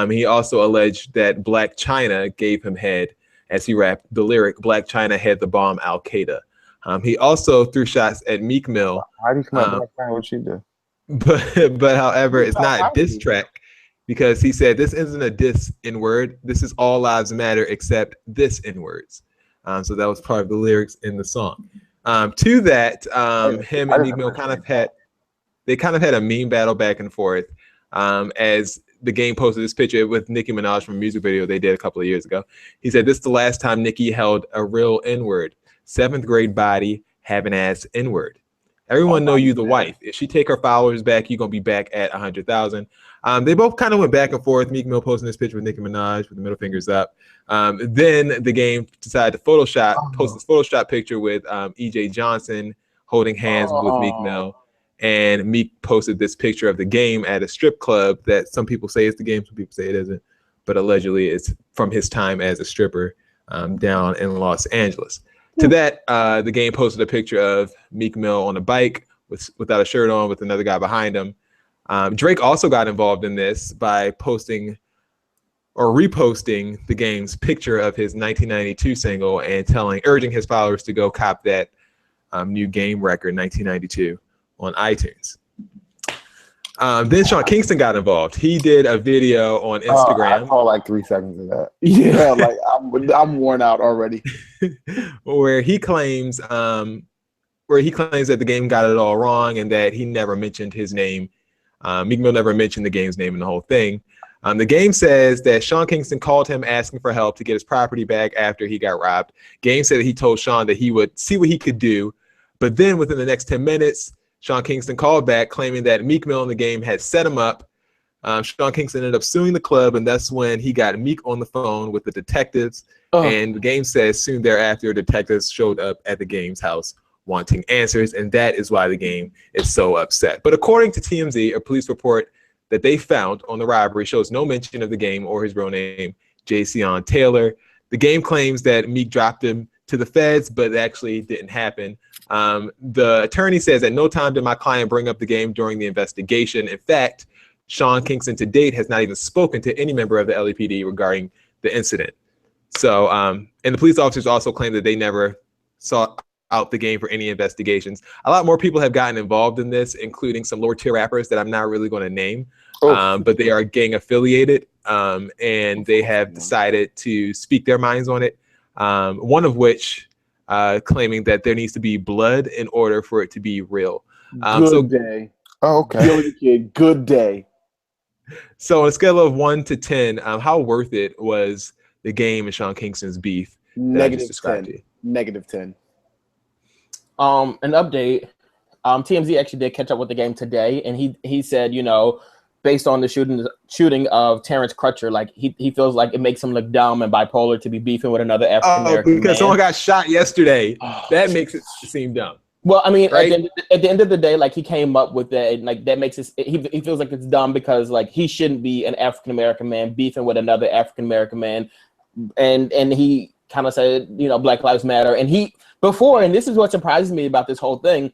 He also alleged that Black China gave him head as he rapped the lyric, "Black China had the bomb Al Qaeda." He also threw shots at Meek Mill. Why do you come out Black China? What she do? But however, it's not a diss track because he said this isn't a diss in word. This is all lives matter except this in words. So that was part of the lyrics in the song. To that, him and Meek Mill kind of had a meme battle back and forth. As the Game posted this picture with Nicki Minaj from a music video they did a couple of years ago. He said, "This is the last time Nicki held a real N-word. 7th grade body, having ass N-word. Everyone know you the wife. If she take her followers back, you're going to be back at 100,000. They both kind of went back and forth. Meek Mill posting this picture with Nicki Minaj with the middle fingers up. Then the Game decided to post this Photoshop picture with E.J. Johnson holding hands with Meek Mill. And Meek posted this picture of the Game at a strip club that some people say is the Game, some people say it isn't. But allegedly it's from his time as a stripper down in Los Angeles. To that, the Game posted a picture of Meek Mill on a bike without a shirt on with another guy behind him. Drake also got involved in this by posting or reposting the Game's picture of his 1992 single and urging his followers to go cop that new Game record, 1992, on iTunes. Then Sean Kingston got involved. He did a video on Instagram. I saw like 3 seconds of that. Yeah, like I'm worn out already. where he claims that the Game got it all wrong and that he never mentioned his name. Meek Mill never mentioned the Game's name in the whole thing. The Game says that Sean Kingston called him asking for help to get his property back after he got robbed. Game said that he told Sean that he would see what he could do, but then within the next 10 minutes, Sean Kingston called back claiming that Meek Mill and the Game had set him up. Sean Kingston ended up suing the club, and that's when he got Meek on the phone with the detectives. And the Game says soon thereafter, detectives showed up at the Game's house wanting answers, and that is why the Game is so upset. But according to TMZ, a police report that they found on the robbery shows no mention of the Game or his real name, Jayceon Taylor. The Game claims that Meek dropped him to the feds, but it actually didn't happen. The attorney says at no time did my client bring up the Game during the investigation. In fact, Sean Kingston to date has not even spoken to any member of the LAPD regarding the incident. So, and the police officers also claim that they never sought out the Game for any investigations. A lot more people have gotten involved in this, including some lower tier rappers that I'm not really going to name, but they are gang affiliated, and they have decided to speak their minds on it. One of which claiming that there needs to be blood in order for it to be real. Good day. Oh, okay. Good day. So on a scale of 1 to 10, how worth it was the Game and Sean Kingston's beef that I just described to you? -10. An update. TMZ actually did catch up with the Game today, and he said, you know, based on the shooting of Terrence Crutcher. Like he feels like it makes him look dumb and bipolar to be beefing with another African American man. Because someone got shot yesterday. That makes it seem dumb. Well, I mean, right? at the end of the day, like he came up with that, and like that makes it. He feels like it's dumb because like he shouldn't be an African American man beefing with another African American man, and he kind of said, you know, Black Lives Matter, and and this is what surprises me about this whole thing.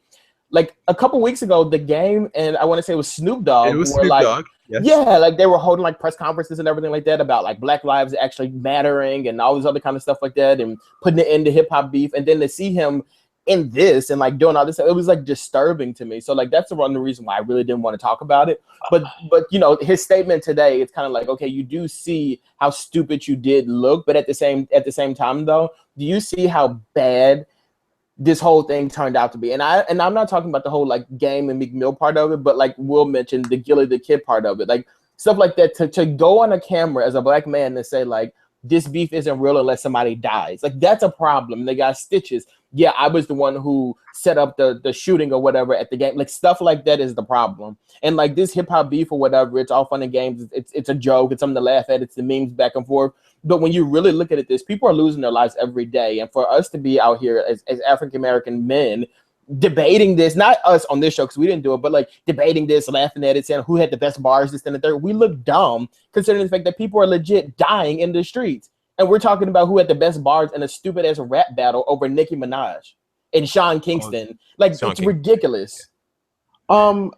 Like a couple weeks ago, The Game and I want to say it was Snoop Dogg. It was Snoop Dogg. Yes. Yeah, like they were holding like press conferences and everything like that about like Black lives actually mattering and all this other kind of stuff like that, and putting it into hip hop beef. And then to see him in this and like doing all this, it was like disturbing to me. So like that's the one reason why I really didn't want to talk about it. But you know, his statement today, it's kind of like, okay, you do see how stupid you did look, but at the same time though, do you see how bad this whole thing turned out to be? And I'm not talking about the whole like Game and Meek Mill part of it, but like Will mentioned the Gilly the Kid part of it, like stuff like that. To go on a camera as a Black man and say like this beef isn't real unless somebody dies, like that's a problem. They got stitches. Yeah, I was the one who set up the shooting or whatever at the game. Like stuff like that is the problem. And like this hip hop beef or whatever, it's all fun and games. It's a joke. It's something to laugh at. It's the memes back and forth. But when you really look at it, people are losing their lives every day. And for us to be out here as African-American men debating this, not us on this show because we didn't do it, but like debating this, laughing at it, saying who had the best bars, this and the third, we look dumb considering the fact that people are legit dying in the streets. And we're talking about who had the best bars in a stupid ass rap battle over Nicki Minaj and Sean Kingston. Like it's ridiculous. I'm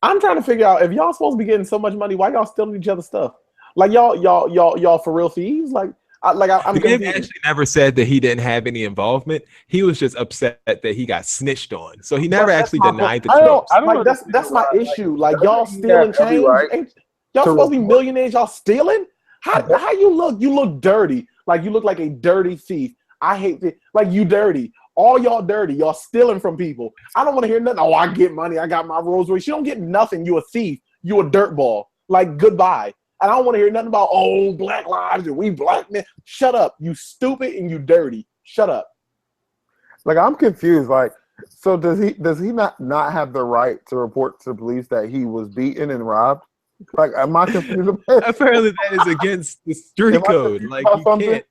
trying to figure out if y'all supposed to be getting so much money, why y'all stealing each other's stuff? Like y'all for real thieves? I'm Game actually never said that he didn't have any involvement. He was just upset that he got snitched on. So he never actually denied the charge. I don't like, that's my issue. Like y'all stealing change. Right? Y'all supposed to be millionaires. Y'all stealing? How you look? You look dirty. Like you look like a dirty thief. I hate it. Like you dirty. All y'all dirty. Y'all stealing from people. I don't want to hear nothing. Oh, I get money. I got my Rolls Royce. You don't get nothing. You a thief. You a dirtball. Like goodbye. And I don't want to hear nothing about Black lives and we Black men. Shut up. You stupid and you dirty. Shut up. Like I'm confused. Like, so does he not have the right to report to the police that he was beaten and robbed? Like, am I confused? Apparently, that is against the street code. Like, you can't.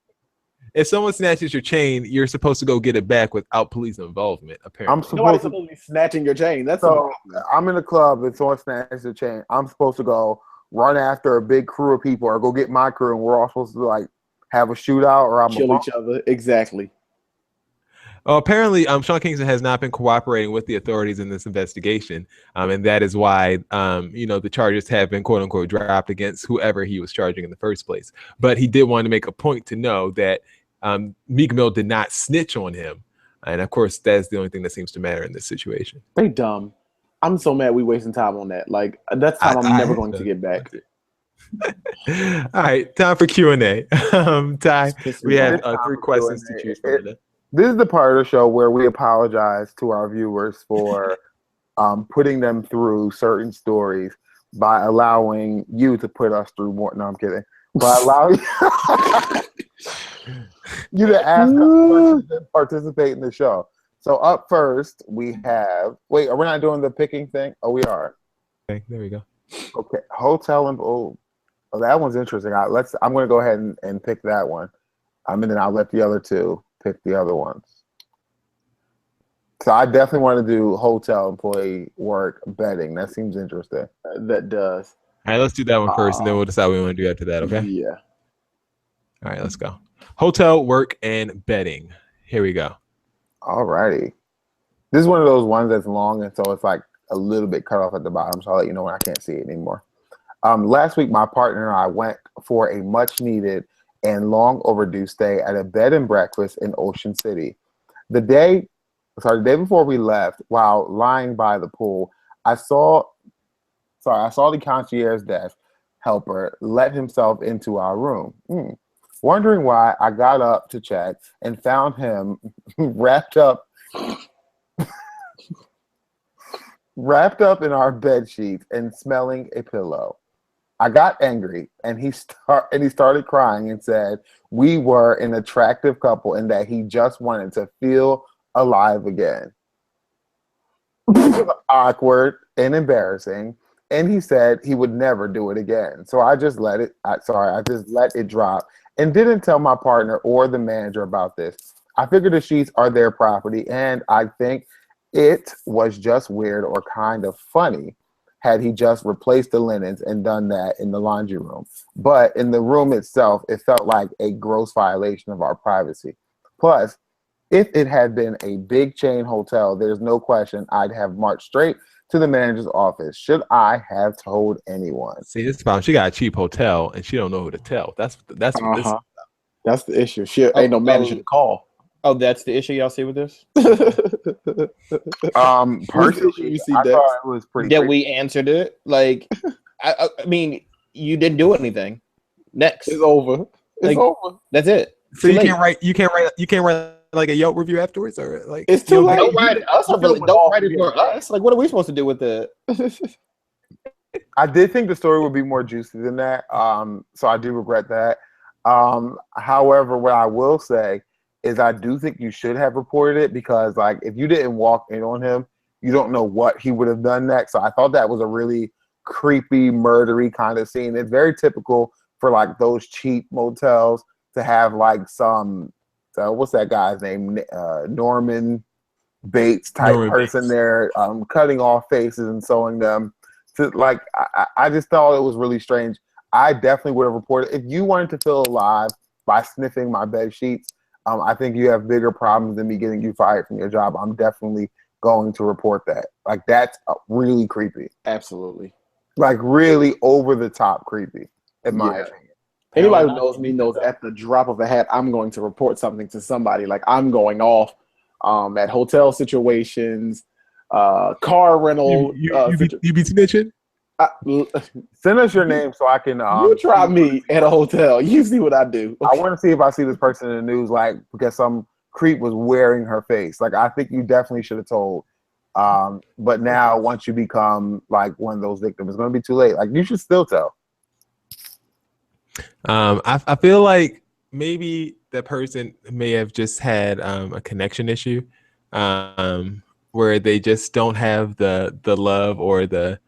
If someone snatches your chain, you're supposed to go get it back without police involvement. Apparently, nobody's supposed to be snatching your chain. That's so. I'm in a club and someone snatches the chain. I'm supposed to go run after a big crew of people, or go get my crew, and we're all supposed to like have a shootout, or I'm kill each other. Exactly. Apparently, Sean Kingston has not been cooperating with the authorities in this investigation, and that is why, the charges have been "quote unquote" dropped against whoever he was charging in the first place. But he did want to make a point to know that Meek Mill did not snitch on him, and of course, that's the only thing that seems to matter in this situation. They dumb. I'm so mad we wasting time on that. Like that's time I'm never going to get back. All right, time for Q&A. Ty, we have 3 questions to choose from today. This is the part of the show where we apologize to our viewers for putting them through certain stories by allowing you to put us through more. No, I'm kidding. By allowing you to ask us questions and participate in the show. So up first, we have. Wait, are we not doing the picking thing? Oh, we are. Okay, there we go. Okay, hotel and that one's interesting. I'm going to go ahead and pick that one. And then I'll let the other two pick the other ones. So I definitely want to do hotel employee work betting. That seems interesting. That does. All right, let's do that one first, and then we'll decide what we want to do after that, okay? Yeah. All right, let's go. Hotel, work, and betting. Here we go. All righty. This is one of those ones that's long, and so it's like a little bit cut off at the bottom, so I'll let you know when I can't see it anymore. Last week, my partner and I went for a much-needed and long overdue stay at a bed and breakfast in Ocean City. The day before we left, while lying by the pool, I saw the concierge desk helper let himself into our room. Wondering why, I got up to check and found him wrapped up in our bed sheets and smelling a pillow. I got angry, and he started crying and said we were an attractive couple and that he just wanted to feel alive again. It was awkward and embarrassing, and he said he would never do it again. So I just let it. I just let it drop and didn't tell my partner or the manager about this. I figured the sheets are their property, and I think it was just weird or kind of funny had he just replaced the linens and done that in the laundry room. But in the room itself, it felt like a gross violation of our privacy. Plus, if it had been a big chain hotel, there's no question I'd have marched straight to the manager's office. Should I have told anyone? See, this problem. She got a cheap hotel and she don't know who to tell. That's what this. That's the issue. She ain't no manager to call. Oh, that's the issue y'all see with this? Personally, I thought it was pretty. That we answered it. Like, I mean, you didn't do anything. Next, it's over. It's over. That's it. So you can't write like a Yelp review afterwards, or like it's too late. Don't write it for us. Like, what are we supposed to do with it? I did think the story would be more juicy than that. So I do regret that. However, what I will say is I do think you should have reported it, because like if you didn't walk in on him, you don't know what he would have done next. So I thought that was a really creepy, murdery kind of scene. It's very typical for like those cheap motels to have like some, what's that guy's name? Norman Bates type person there, cutting off faces and sewing them. To, like, I just thought it was really strange. I definitely would have reported. If you wanted to feel alive by sniffing my bed sheets, I think you have bigger problems than me getting you fired from your job. I'm definitely going to report that. Like, that's really creepy. Absolutely. Like, really over the top creepy, in my opinion. Anybody who knows me knows at the drop of a hat, I'm going to report something to somebody. Like, I'm going off at hotel situations, car rental. You be snitching? Send us your name so I can. You try me at a hotel. You see what I do. I want to see if I see this person in the news, like, because some creep was wearing her face. Like, I think you definitely should have told. But now, once you become like one of those victims, it's going to be too late. Like, you should still tell. I feel like maybe that person may have just had a connection issue, where they just don't have the love or the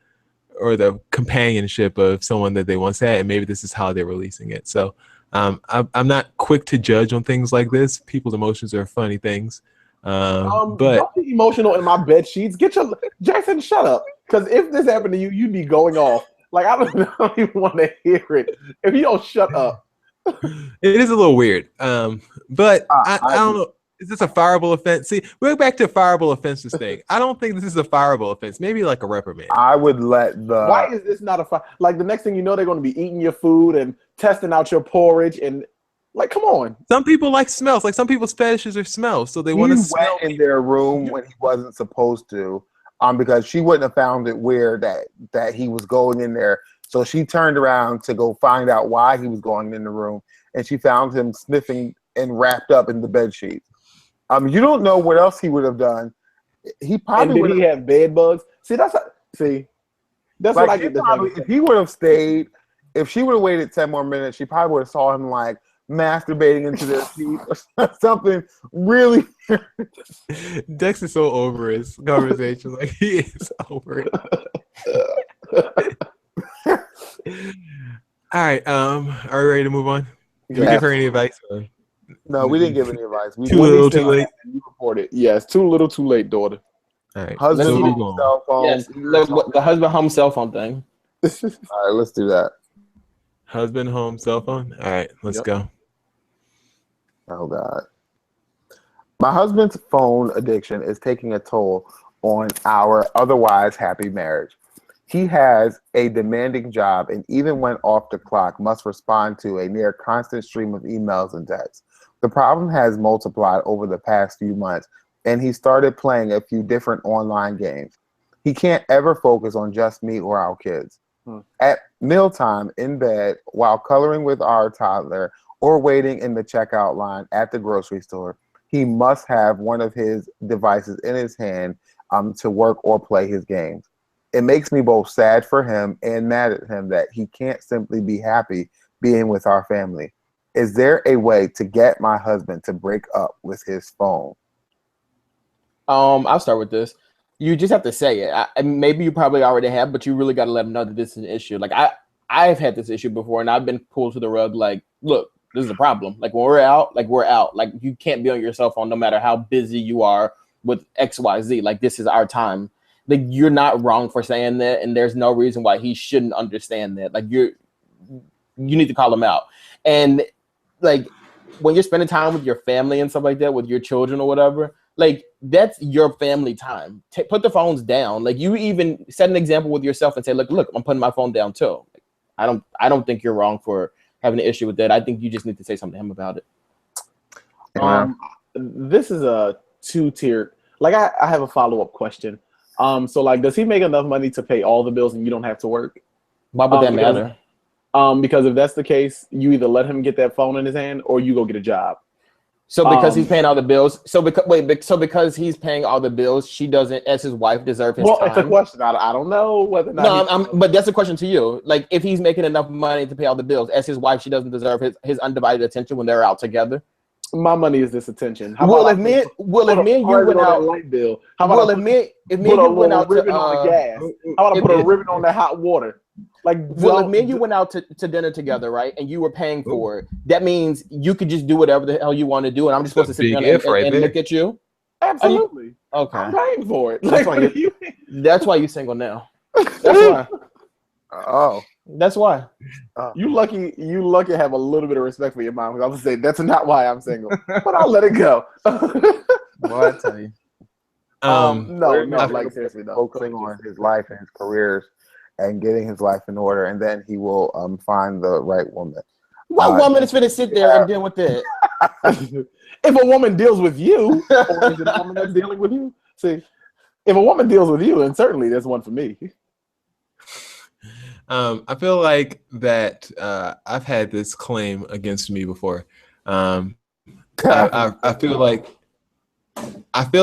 companionship of someone that they once had, and maybe this is how they're releasing it. So I'm not quick to judge on things like this. People's emotions are funny things. But don't be emotional in my bed sheets. Jackson, shut up. Because if this happened to you, you'd be going off. Like, I don't even want to hear it. If you don't shut up. It is a little weird. But I don't know. Is this a fireable offense? See, we're back to fireable offenses thing. I don't think this is a fireable offense. Maybe like a reprimand. I would let the. Why is this not a fire? Like, the next thing you know, they're going to be eating your food and testing out your porridge and, like, come on. Some people like smells. Like, some people's fetishes are smells, so they want to smell in their room when he wasn't supposed to, because she wouldn't have found it weird that he was going in there. So she turned around to go find out why he was going in the room, and she found him sniffing and wrapped up in the bed sheets. You don't know what else he would have done. He probably would have bed bugs. That's like, what I get. If he would have stayed, if she would have waited 10 more minutes, she probably would have saw him like masturbating into their feet or something really. Dex is so over his conversation. Like, he is over it. All right. Are we ready to move on? Did we give her any advice? No, we didn't give any advice. Too little, too late. You reported. Yes, too little, too late, daughter. All right. Husband home cell phone. Yes, the husband home cell phone thing. All right, let's do that. Husband home cell phone. All right, let's go. Oh God. My husband's phone addiction is taking a toll on our otherwise happy marriage. He has a demanding job, and even when off the clock, must respond to a near constant stream of emails and texts. The problem has multiplied over the past few months, and he started playing a few different online games. He can't ever focus on just me or our kids. At mealtime, in bed, while coloring with our toddler, or waiting in the checkout line at the grocery store, he must have one of his devices in his hand to work or play his games. It makes me both sad for him and mad at him that he can't simply be happy being with our family. Is there a way to get my husband to break up with his phone? I'll start with this. You just have to say it. Maybe you probably already have, but you really got to let them know that this is an issue. Like I've had this issue before, and I've been pulled to the rug. Like, look, this is a problem. Like when we're out, we're out. Like you can't be on your cell phone no matter how busy you are with XYZ. Like this is our time. Like you're not wrong for saying that, and there's no reason why he shouldn't understand that. Like you need to call him out. And like when you're spending time with your family and stuff like that, with your children or whatever, like that's your family time. Put the phones down. Like you even set an example with yourself and say, look, I'm putting my phone down too. Like, I don't think you're wrong for having an issue with that. I think you just need to say something to him about it. This is a 2-tier. Like I have a follow-up question. So like, does he make enough money to pay all the bills and you don't have to work? Why would that matter? Because if that's the case, you either let him get that phone in his hand or you go get a job. So because he's paying all the bills, so because he's paying all the bills, she doesn't, as his wife, deserve his time? Well, it's a question. I don't know whether or not. No, but that's a question to you. Like, if he's making enough money to pay all the bills, as his wife, she doesn't deserve his undivided attention when they're out together. My money is this attention. If me and you went out, light bill. How about if me and you went out ribbon on the gas? How about I put a ribbon on the hot water? Like, if me and you went out to dinner together, right, and you were paying for it, that means you could just do whatever the hell you want to do, and I'm just supposed to sit down and look at you? Absolutely. Okay. I'm paying for it. That's why you're single now. That's why. Oh. That's why. You lucky to have a little bit of respect for your mom, because I would say that's not why I'm single. But I'll let it go. Well, I tell you. No, like seriously, no. Focusing on his life and his careers and getting his life in order, and then he will find the right woman. What woman is going to sit there and deal with that? If a woman deals with you, or is it a woman that's dealing with you? See, if a woman deals with you, then certainly there's one for me. I feel like that I've had this claim against me before. I feel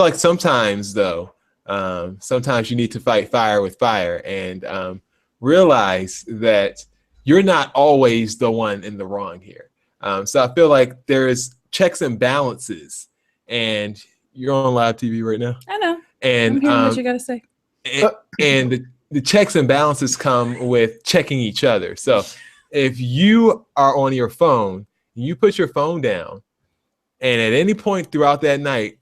like sometimes though, sometimes you need to fight fire with fire and realize that you're not always the one in the wrong here. So I feel like there's checks and balances, and you're on live TV right now. I know. And I'm hearing what you got to say. And the checks and balances come with checking each other. So if you are on your phone, you put your phone down, and at any point throughout that night,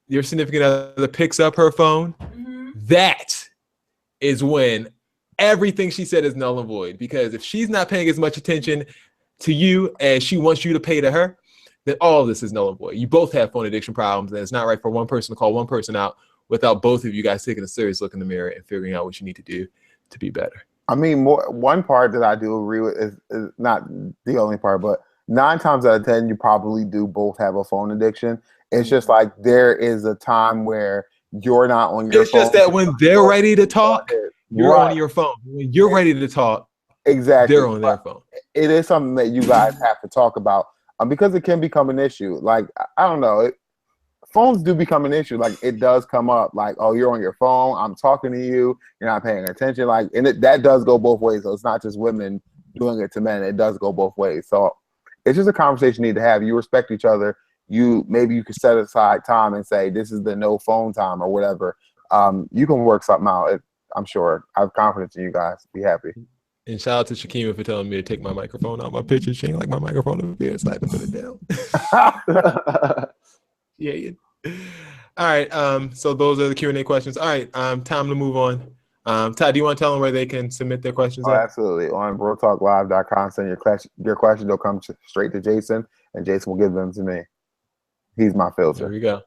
your significant other picks up her phone, that is when everything she said is null and void. Because if she's not paying as much attention to you as she wants you to pay to her, then all of this is null and void. You both have phone addiction problems, and it's not right for one person to call one person out without both of you guys taking a serious look in the mirror and figuring out what you need to do to be better. I mean, one part that I do agree with is not the only part, but 9 times out of 10, you probably do both have a phone addiction. It's just like there is a time where you're not on your phone. It's just that when they're ready to talk, you're on your phone. When you're ready to talk, exactly, they're on their phone. It is something that you guys have to talk about because it can become an issue. Like, I don't know. Phones do become an issue. Like, it does come up. Like, oh, you're on your phone. I'm talking to you. You're not paying attention. Like, and that does go both ways. So it's not just women doing it to men. It does go both ways. So it's just a conversation you need to have. You respect each other. Maybe you could set aside time and say, this is the no phone time or whatever. You can work something out. I'm sure. I have confidence in you guys. Be happy. And shout out to Shakima for telling me to take my microphone out my picture. She ain't like my microphone over here, so I had to put it down. Yeah. All right. So those are the Q&A questions. All right. Time to move on. Todd, do you want to tell them where they can submit their questions? Absolutely. On BroTalkLive.com, send your question. They'll come straight to Jason, and Jason will give them to me. He's my filter. There we go.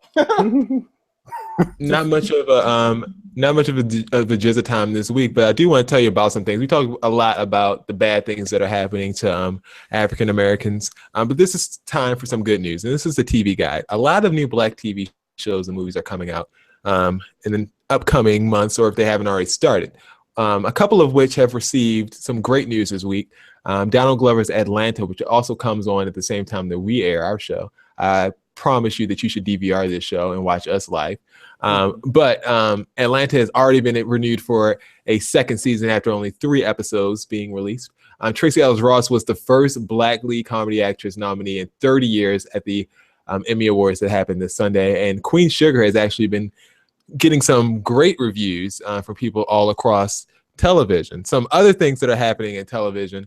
Not much of a jizza time this week, but I do want to tell you about some things. We talk a lot about the bad things that are happening to African Americans, but this is time for some good news, and this is the TV guide. A lot of new Black TV shows and movies are coming out in the upcoming months, or if they haven't already started. A couple of which have received some great news this week. Donald Glover's Atlanta, which also comes on at the same time that we air our show. I promise you that you should DVR this show and watch us live. But Atlanta has already been renewed for a second season after only 3 episodes being released. Tracee Ellis Ross was the first Black lead comedy actress nominee in 30 years at the Emmy Awards that happened this Sunday. And Queen Sugar has actually been getting some great reviews for people all across television. Some other things that are happening in television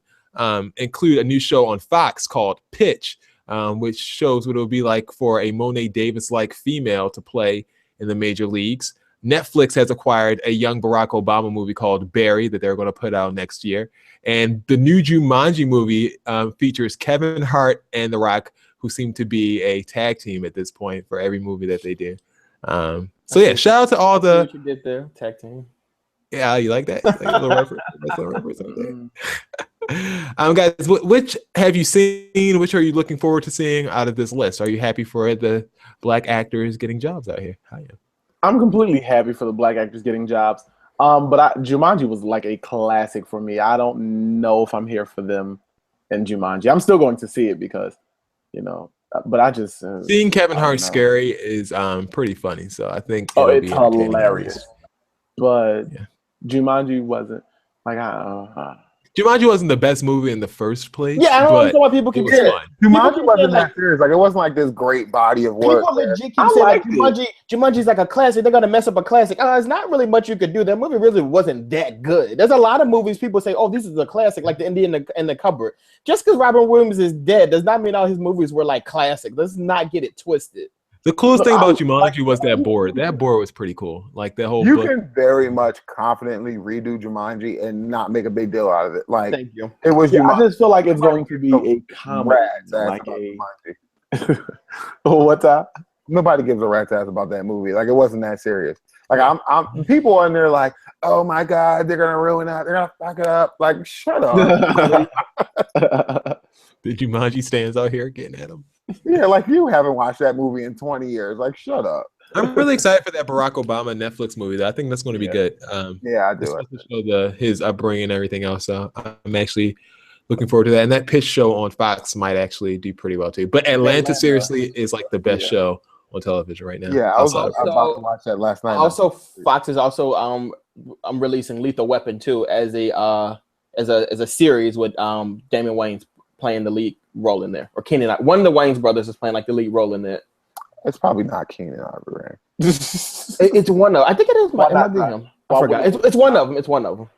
include a new show on Fox called Pitch, which shows what it would be like for a Monet Davis-like female to play in the major leagues. Netflix has acquired a young Barack Obama movie called Barry that they're going to put out next year. And the new Jumanji movie features Kevin Hart and The Rock, who seem to be a tag team at this point for every movie that they do. So yeah, shout out to all the... What you did there, tag team. Yeah, you like that? Like a little reference guys, which have you seen? Which are you looking forward to seeing out of this list? Are you happy for the black actors getting jobs out here? I am. I'm completely happy for the black actors getting jobs. But Jumanji was like a classic for me. I don't know if I'm here for them in Jumanji. I'm still going to see it because, you know, but I just seeing Kevin Hart scary is pretty funny. So I think it's hilarious. But yeah. Jumanji wasn't like Jumanji wasn't the best movie in the first place. Yeah, I don't understand why people keep saying Jumanji wasn't that serious. Like, it wasn't like this great body of work. People legit keep saying like, Jumanji's like a classic. They're gonna mess up a classic. It's not really much you could do. That movie really wasn't that good. There's a lot of movies people say, "Oh, this is a classic," like The Indian in the Cupboard. Just because Robin Williams is dead does not mean all his movies were like classic. Let's not get it twisted. The coolest thing about Jumanji was that board. That board was pretty cool. Like the whole. You can very much confidently redo Jumanji and not make a big deal out of it. Like, thank you. It was. I just feel like it's going to be a comedy, like a. What's that? Nobody gives a rat's ass about that movie. Like, it wasn't that serious. Like, I'm people in there like, oh my god, they're gonna ruin that. They're gonna fuck it up. Like, shut up. The Jumanji stands out here getting at them. Yeah, like you haven't watched that movie in 20 years. Like, shut up. I'm really excited for that Barack Obama Netflix movie, though. I think that's going to be good. Yeah, I do. Show his upbringing and everything else. So I'm actually looking forward to that. And that Pitch show on Fox might actually do pretty well too. But Atlanta seriously is like the best show on television right now. Yeah, I was about to watch that last night. Also, Fox is also I'm releasing Lethal Weapon 2 as a series with Damon Wayans playing the lead role in there, or Keenan. One of the Wayans brothers is playing like the lead role in it. It's probably not Keenan Ivory. It's one of. I think it is. It might be him. I forgot. It's one of them. It's one of them.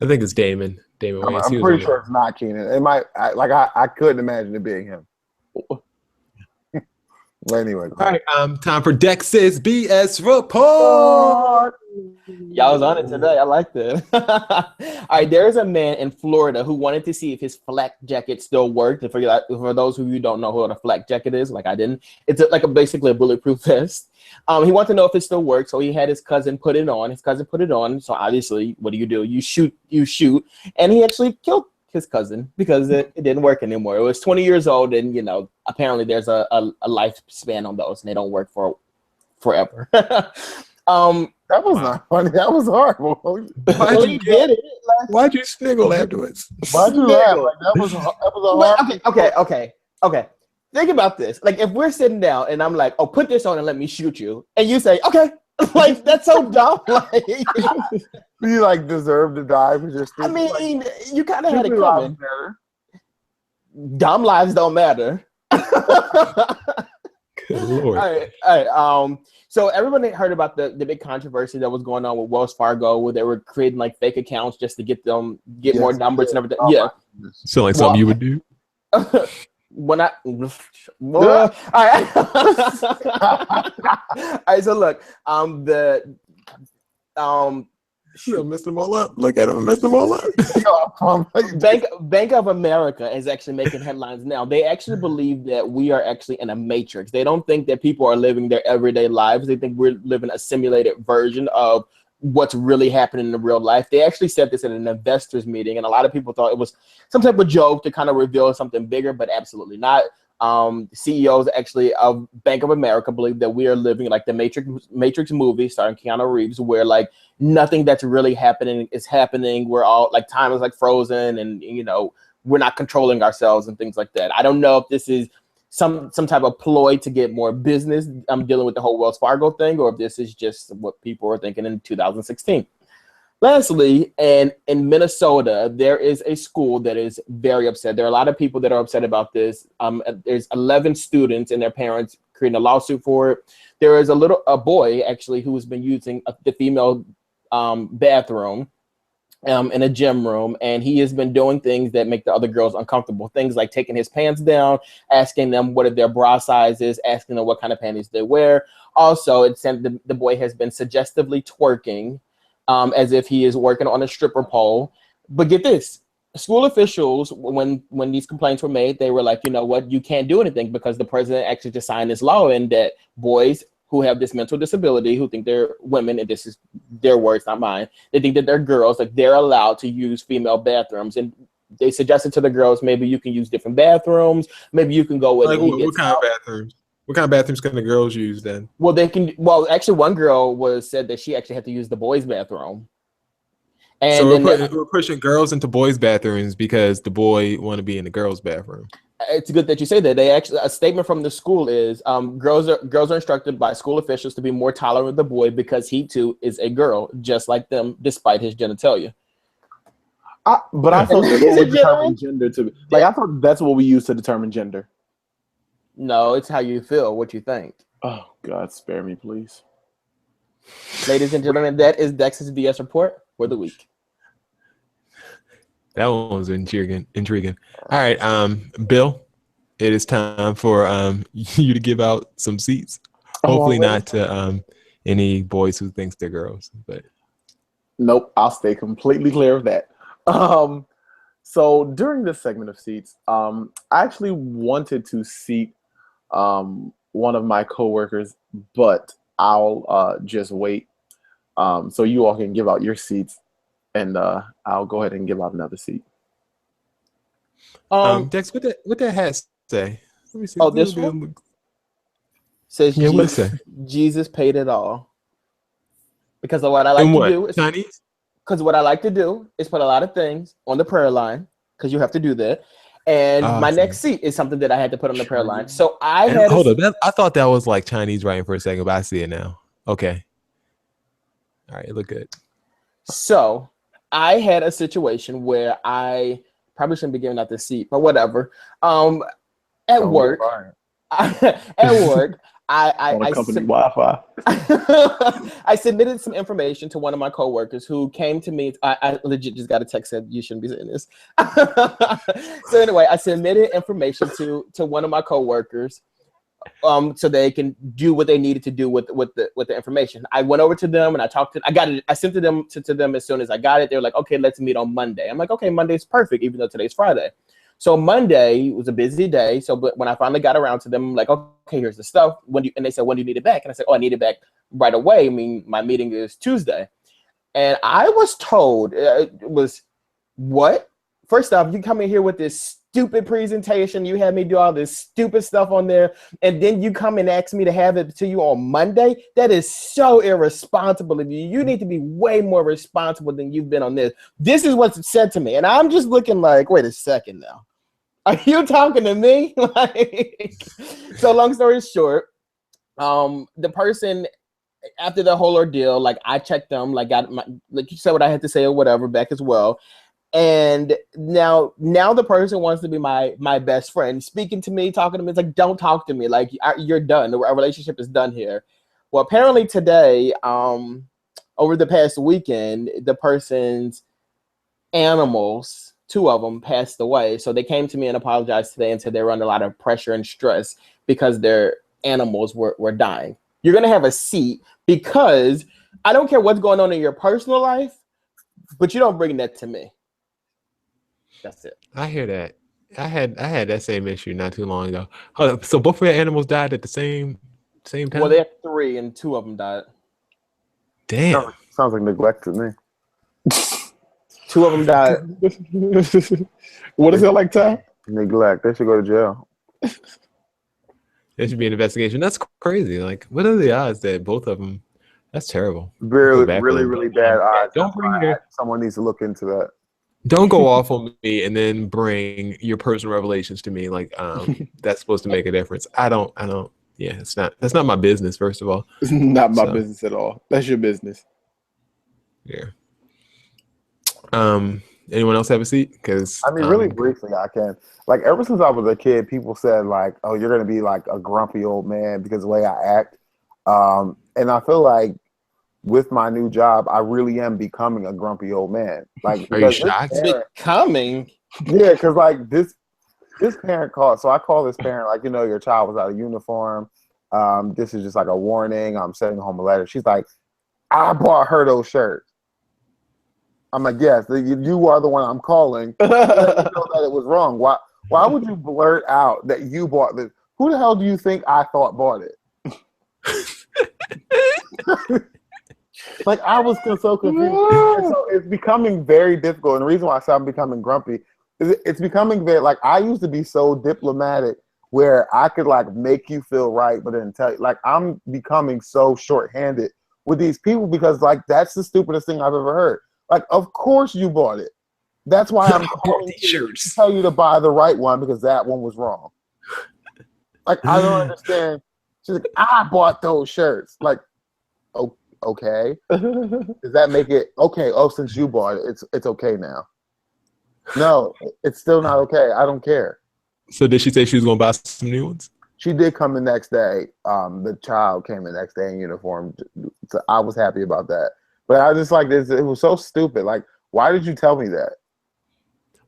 I think it's Damon Wayans. I'm pretty sure it's not Keenan. It might. I couldn't imagine it being him. Well, anyway. All right. Time for Dex's BS report. Y'all was on it today. I like that. All right. There is a man in Florida who wanted to see if his flak jacket still worked. And for those who you don't know what a flak jacket is, like I didn't, it's basically a bulletproof vest. He wanted to know if it still worked, so he had his cousin put it on. So obviously, what do? You shoot, and he actually killed his cousin because it didn't work anymore. It was 20 years old, and apparently there's a lifespan on those, and they don't work for forever. That was not funny. That was horrible. Why'd you sniggle afterwards? Why'd you laugh? Like, that was a horrible. Okay. Think about this. Like, if we're sitting down and I'm like, "Oh, put this on and let me shoot you," and you say, "Okay," like that's so dumb. Like, you like deserve to die for just. I mean, you kind of had it coming. Dumb lives don't matter. Good Lord. All right. So everybody heard about the big controversy that was going on with Wells Fargo, where they were creating like fake accounts just to get more numbers and everything. Oh, yeah. So like something you would do. All right. All right. So look, messed them all up. Look at him, messed them all up. Bank of America is actually making headlines now. They actually believe that we are actually in a matrix. They don't think that people are living their everyday lives. They think we're living a simulated version of what's really happening in real life. They actually said this at an investors meeting, and a lot of people thought it was some type of joke to kind of reveal something bigger, but absolutely not. CEOs actually of Bank of America believe that we are living like the Matrix movie starring Keanu Reeves, where like nothing that's really happening is happening. We're all like time is like frozen, and we're not controlling ourselves and things like that. I don't know if this is some type of ploy to get more business. I'm dealing with the whole Wells Fargo thing, or if this is just what people were thinking in 2016. Lastly, in Minnesota, there is a school that is very upset. There are a lot of people that are upset about this. There's 11 students and their parents creating a lawsuit for it. There is a boy actually who has been using the female bathroom in a gym room, and he has been doing things that make the other girls uncomfortable. Things like taking his pants down, asking them what their bra size is, asking them what kind of panties they wear. Also, it said the boy has been suggestively twerking as if he is working on a stripper pole. But get this, school officials, when these complaints were made, they were like, you know what, you can't do anything because the president actually just signed this law in that boys who have this mental disability, who think they're women, and this is their words, not mine, they think that they're girls, like they're allowed to use female bathrooms. And they suggested to the girls, maybe you can use different bathrooms, maybe you can go with like what kind of bathrooms? What kind of bathrooms can the girls use then? Well, actually one girl said that she actually had to use the boys' bathroom. And so we're pushing girls into boys' bathrooms because the boy want to be in the girls' bathroom. It's good that you say that. They actually, a statement from the school is girls are instructed by school officials to be more tolerant of the boy because he too is a girl, just like them, despite his genitalia. But I thought that's what we determine gender to be. Like I thought that's what we use to determine gender. No, it's how you feel, what you think. Oh God, spare me, please. Ladies and gentlemen, that is Dex's DS report for the week. That one was intriguing. All right, Bill, it is time for you to give out some seats. Hopefully not to any boys who thinks they're girls. But nope, I'll stay completely clear of that. So during this segment of seats, I actually wanted to seat one of my coworkers, but I'll just wait so you all can give out your seats. And I'll go ahead and give out another seat. Dex, what that hat say? Let me see. Oh, this one says Jesus paid it all. Because of what I like to do is Chinese. Because what I like to do is put a lot of things on the prayer line because you have to do that. And my next seat is something that I had to put on the prayer line. So I thought that was like Chinese writing for a second, but I see it now. Okay. All right, it looked good. So I had a situation where I probably shouldn't be giving out the seat, but whatever. At work, I company Wi-Fi. I submitted some information to one of my coworkers who came to me. I legit just got a text said you shouldn't be saying this. So anyway, I submitted information to one of my coworkers. So they can do what they needed to do with the information. I went over to them and I talked to. I got it. I sent it to them as soon as I got it. They're like, "Okay, let's meet on Monday." I'm like, "Okay, Monday's perfect," even though today's Friday. So Monday was a busy day. So, but when I finally got around to them, I'm like, "Okay, here's the stuff." And they said, "When do you need it back?" And I said, "Oh, I need it back right away. I mean, my meeting is Tuesday." And I was told it was what? First off, you come in here with this stupid presentation. You had me do all this stupid stuff on there. And then you come and ask me to have it to you on Monday. That is so irresponsible of you. You need to be way more responsible than you've been on this. This is what's said to me. And I'm just looking like, wait a second now. Are you talking to me? So long story short, the person, after the whole ordeal, like I checked them, like got my, like you said what I had to say or whatever back as well. And now the person wants to be my best friend, speaking to me, talking to me. It's like, don't talk to me. Like you're done. Our relationship is done here. Well, apparently today, over the past weekend, the person's animals, 2 of them, passed away. So they came to me and apologized today and said they were under a lot of pressure and stress because their animals were dying. You're going to have a seat because I don't care what's going on in your personal life, but you don't bring that to me. That's it. I hear that. I had that same issue not too long ago. So both of your animals died at the same time? Well, they had 3 and 2 of them died. Damn. Sounds like neglect to me. 2 of them died. What is it like, Ty? Neglect. They should go to jail. There should be an investigation. That's crazy. Like, what are the odds that both of them? That's terrible. Really bad odds. Don't bring your. Someone needs to look into that. Don't go off on me and then bring your personal revelations to me. Like, that's supposed to make a difference. I don't. Yeah, that's not my business. First of all, it's not my business at all. That's your business. Yeah. Anyone else have a seat? Because I mean, really briefly, I can. Like, ever since I was a kid, people said like, "Oh, you're gonna be like a grumpy old man because of the way I act." And I feel like with my new job, I really am becoming a grumpy old man. Like, are you shocked? Becoming? Yeah, because like this parent called. So I call this parent like, your child was out of uniform. This is just like a warning. I'm sending home a letter. She's like, I bought her those shirts. I'm like, yes, you are the one I'm calling. You know that it was wrong. Why would you blurt out that you bought this? Who the hell do you think I thought bought it? Like, I was so confused. And so it's becoming very difficult. And the reason why I say I'm becoming grumpy is it's becoming very, like, I used to be so diplomatic where I could like make you feel right, but then tell you, like, I'm becoming so shorthanded with these people because like that's the stupidest thing I've ever heard. Like, of course you bought it. That's why I'm calling you to tell you to buy the right one because that one was wrong. Like, I don't understand. She's like, I bought those shirts. Like, oh, okay. Does that make it okay? Oh, since you bought it, it's okay now. No, it's still not okay. I don't care. So did she say she was going to buy some new ones? She did come the next day. The child came the next day in uniform. So I was happy about that. But I just like this. It was so stupid. Like, why did you tell me that?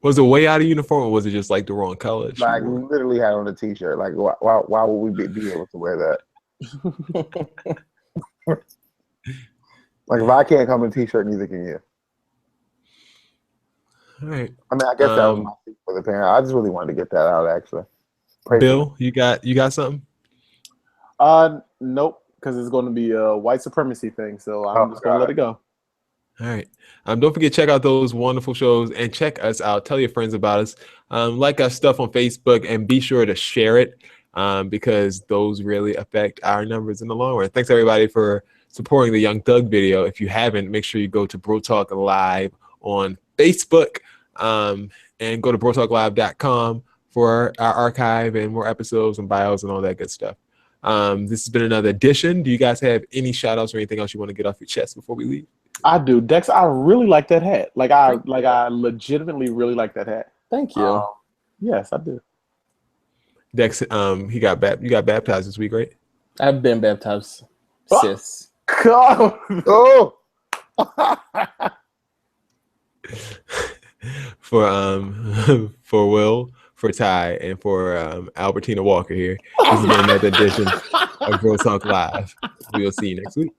Was it way out of uniform, or was it just like the wrong color? Like, we literally had on a t-shirt. Like, why would we be able to wear that? Like, if I can't come in a t-shirt, neither can you. All right. I mean, I guess that was my seat for the parent. I just really wanted to get that out, actually. Bill, you got something? Nope, because it's going to be a white supremacy thing, so I'm just going to let it go. All right. Don't forget, check out those wonderful shows and check us out. Tell your friends about us. Like our stuff on Facebook and be sure to share it because those really affect our numbers in the long run. Thanks, everybody, for supporting the Young Thug video. If you haven't, make sure you go to Bro Talk Live on Facebook and go to brotalklive.com for our archive and more episodes and bios and all that good stuff. This has been another edition. Do you guys have any shout outs or anything else you want to get off your chest before we leave? I do. Dex, I really like that hat. I legitimately really like that hat. Thank you. Yes, I do. Dex, you got baptized this week, right? I've been baptized, sis. God. Oh. For Will, for Ty, and for Albertina Walker here. This has been another edition of Bro Talk Live. We will see you next week.